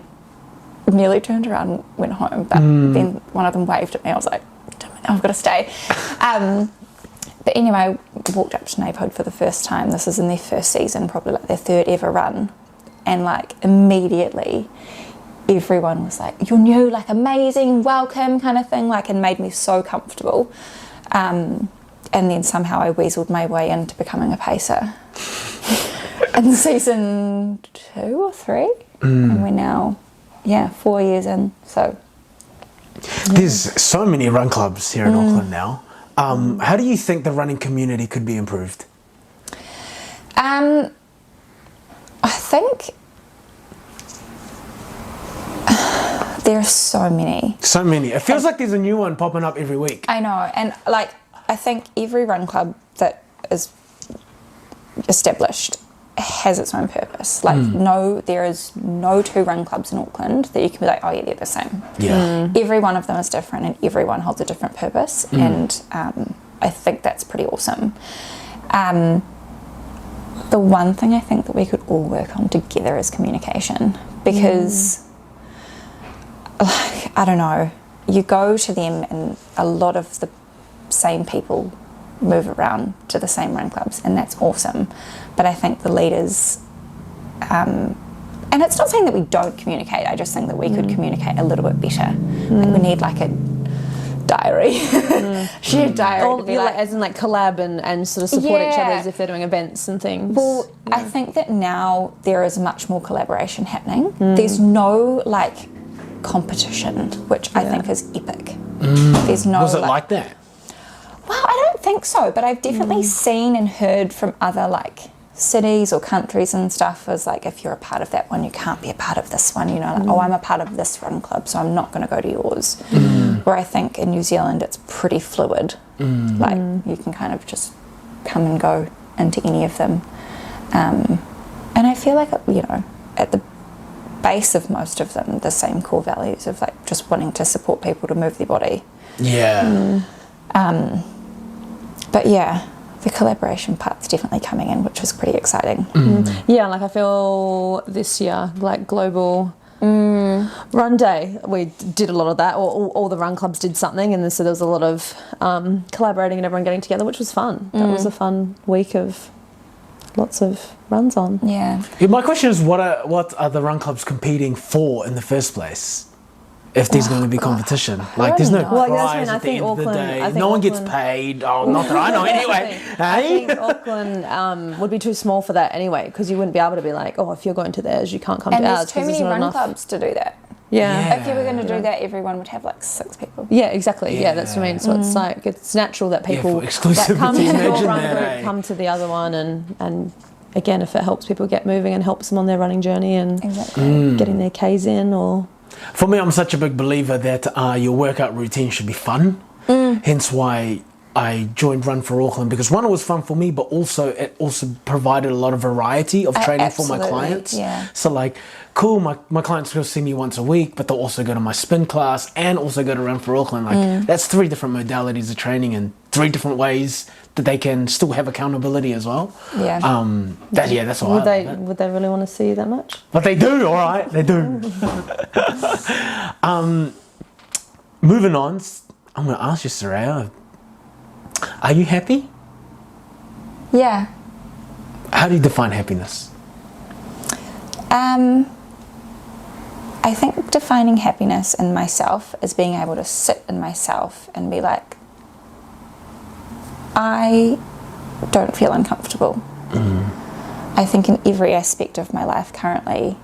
Speaker 3: nearly turned around and went home. But then one of them waved at me. I was like, damn it, I've got to stay. But anyway, I walked up to neighbourhood for the first time. This is in their first season, probably like their 3rd ever run. And like immediately everyone was like, you're new, like amazing, welcome kind of thing, like, and made me so comfortable. And then somehow I weaseled my way into becoming a pacer. In season 2 or 3. And we're now, 4 years in, so.
Speaker 1: There's so many run clubs here in Auckland now. How do you think the running community could be improved?
Speaker 3: I think there are so many.
Speaker 1: So many. It feels like there's a new one popping up every week.
Speaker 3: I know, and like I think every run club that is established has its own purpose. Like there is no 2 run clubs in Auckland that you can be like, oh yeah, they're the same.
Speaker 1: Yeah.
Speaker 3: Every one of them is different, and everyone holds a different purpose, and I think that's pretty awesome. The one thing I think that we could all work on together is communication, because like, I don't know, you go to them and a lot of the same people move around to the same run clubs, and that's awesome. But I think the leaders, and it's not saying that we don't communicate, I just think that we could communicate a little bit better. Like we need like a diary, shared diary.
Speaker 2: Or like, as in like collab and sort of support each other as if they're doing events and things.
Speaker 3: Well, I think that now there is much more collaboration happening. There's no like competition, which I think is epic. There's no.
Speaker 1: Was it like that?
Speaker 3: Well, I don't think so, but I've definitely seen and heard from other like cities or countries and stuff as like, if you're a part of that one, you can't be a part of this one, you know, like, oh, I'm a part of this run club, so I'm not going to go to yours. Where I think in New Zealand it's pretty fluid. Like you can kind of just come and go into any of them. And I feel like, you know, at the base of most of them, the same core values of like just wanting to support people to move their body.
Speaker 1: Yeah.
Speaker 3: But yeah, the collaboration part's definitely coming in, which is pretty exciting.
Speaker 2: Yeah, like I feel this year, like global run day, we did a lot of that, or all the run clubs did something, and so there was a lot of collaborating and everyone getting together, which was fun. That was a fun week of lots of runs on.
Speaker 3: Yeah.
Speaker 1: My question is, what are the run clubs competing for in the first place? If there's going to be competition, like there's no prize at the end of the day. No one gets paid. Oh, not that I know anyway.
Speaker 2: I think Auckland would be too small for that anyway, because you wouldn't be able to be like, oh, if you're going to theirs, you can't come
Speaker 3: and
Speaker 2: to ours.
Speaker 3: And there's too many run clubs to do that.
Speaker 2: Yeah.
Speaker 3: If you were going to do that, everyone would have like 6 people.
Speaker 2: Yeah, exactly. Yeah, that's what I mean. So it's like, it's natural that people
Speaker 1: for exclusivity,
Speaker 2: that come to your
Speaker 1: imagine
Speaker 2: run
Speaker 1: that,
Speaker 2: group
Speaker 1: eh?
Speaker 2: come to the other one, and again, if it helps people get moving and helps them on their running journey and
Speaker 3: Exactly.
Speaker 2: getting their Ks in, or
Speaker 1: For me, I'm such a big believer that your workout routine should be fun. Hence why I joined Run for Auckland, because one, it was fun for me, but also it also provided a lot of variety of training for my
Speaker 3: Absolutely,
Speaker 1: clients.
Speaker 3: yeah.
Speaker 1: So like, cool, my clients will see me once a week, but they'll also go to my spin class and also go to Run for Auckland. Like that's 3 different modalities of training and 3 different ways that they can still have accountability as well.
Speaker 3: Yeah.
Speaker 1: That's what
Speaker 2: would
Speaker 1: I love it.
Speaker 2: would they really want to see you that much?
Speaker 1: But they do, all right, they do. Moving on, I'm going to ask you, Saraya, are you happy?
Speaker 3: Yeah.
Speaker 1: How do you define happiness?
Speaker 3: I think defining happiness in myself is being able to sit in myself and be like, I don't feel uncomfortable. I think in every aspect of my life currently,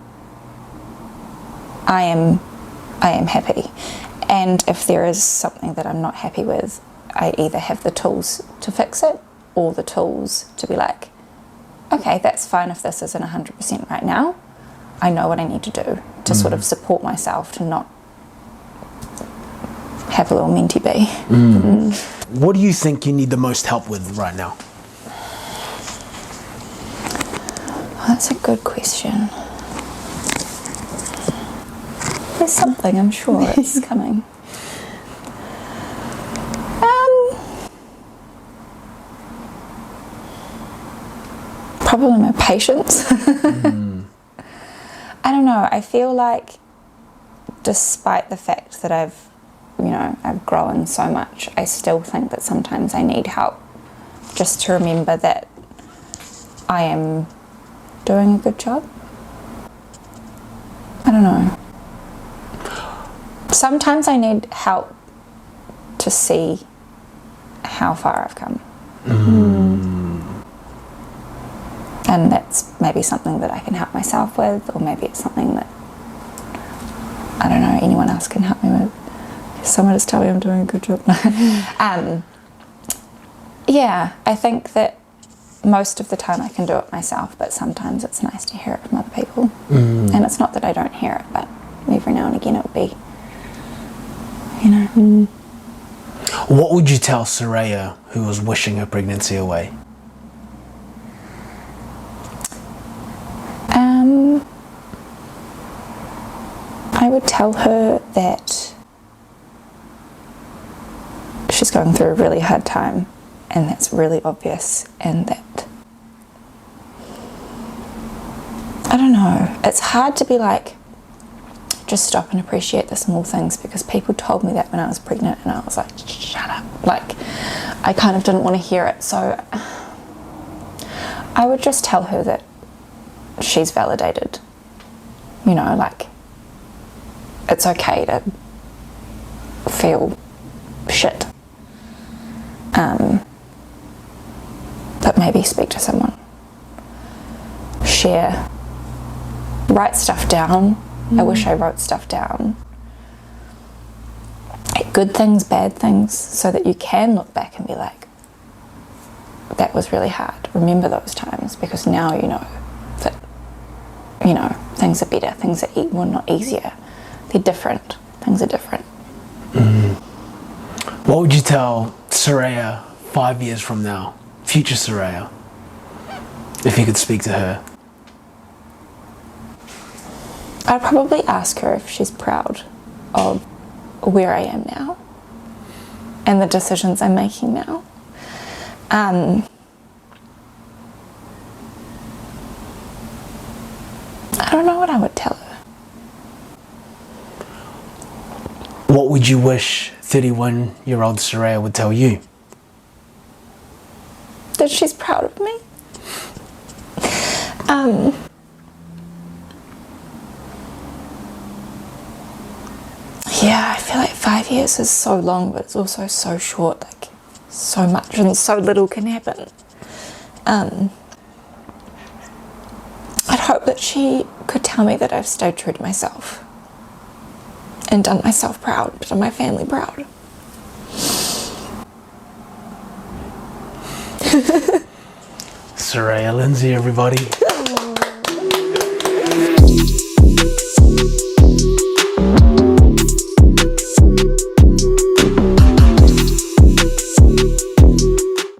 Speaker 3: I am happy. And if there is something that I'm not happy with, I either have the tools to fix it or the tools to be like, okay, that's fine if this isn't 100% right now. I know what I need to do to sort of support myself to not have a little mentee bee.
Speaker 1: What do you think you need the most help with right now?
Speaker 3: Oh, that's a good question. There's something, I'm sure it's coming. Probably my patience. I don't know. I feel like, despite the fact that I've grown so much, I still think that sometimes I need help just to remember that I am doing a good job. I don't know. Sometimes I need help to see how far I've come. And that's maybe something that I can help myself with, or maybe it's something that, I don't know, anyone else can help me with. Someone just tell me I'm doing a good job. Yeah, I think that most of the time I can do it myself, but sometimes it's nice to hear it from other people. And it's not that I don't hear it, but every now and again it'll be,
Speaker 1: What would you tell Saraya, who was wishing her pregnancy away?
Speaker 3: I would tell her that she's going through a really hard time, and that's really obvious, and that, I don't know, it's hard to be like, just stop and appreciate the small things, because people told me that when I was pregnant and I was like, shut up, like I kind of didn't want to hear it. So I would just tell her that she's validated, like it's okay to feel shit, but maybe speak to someone, write stuff down. I wish I wrote stuff down, good things, bad things, so that you can look back and be like, that was really hard. Remember those times, because now you know that things are better, things are not easier, they're different, things are different.
Speaker 1: What would you tell Saraya 5 years from now, future Saraya, if you could speak to her?
Speaker 3: I'd probably ask her if she's proud of where I am now and the decisions I'm making now. I don't know what I would tell her.
Speaker 1: What would you wish 31-year-old Saraya would tell you?
Speaker 3: That she's proud of me. Yeah, I feel like 5 years is so long, but it's also so short. Like, so much and so little can happen. I'd hope that she could tell me that I've stayed true to myself. and done myself proud, done my family proud.
Speaker 1: Saraya Lindsay, everybody.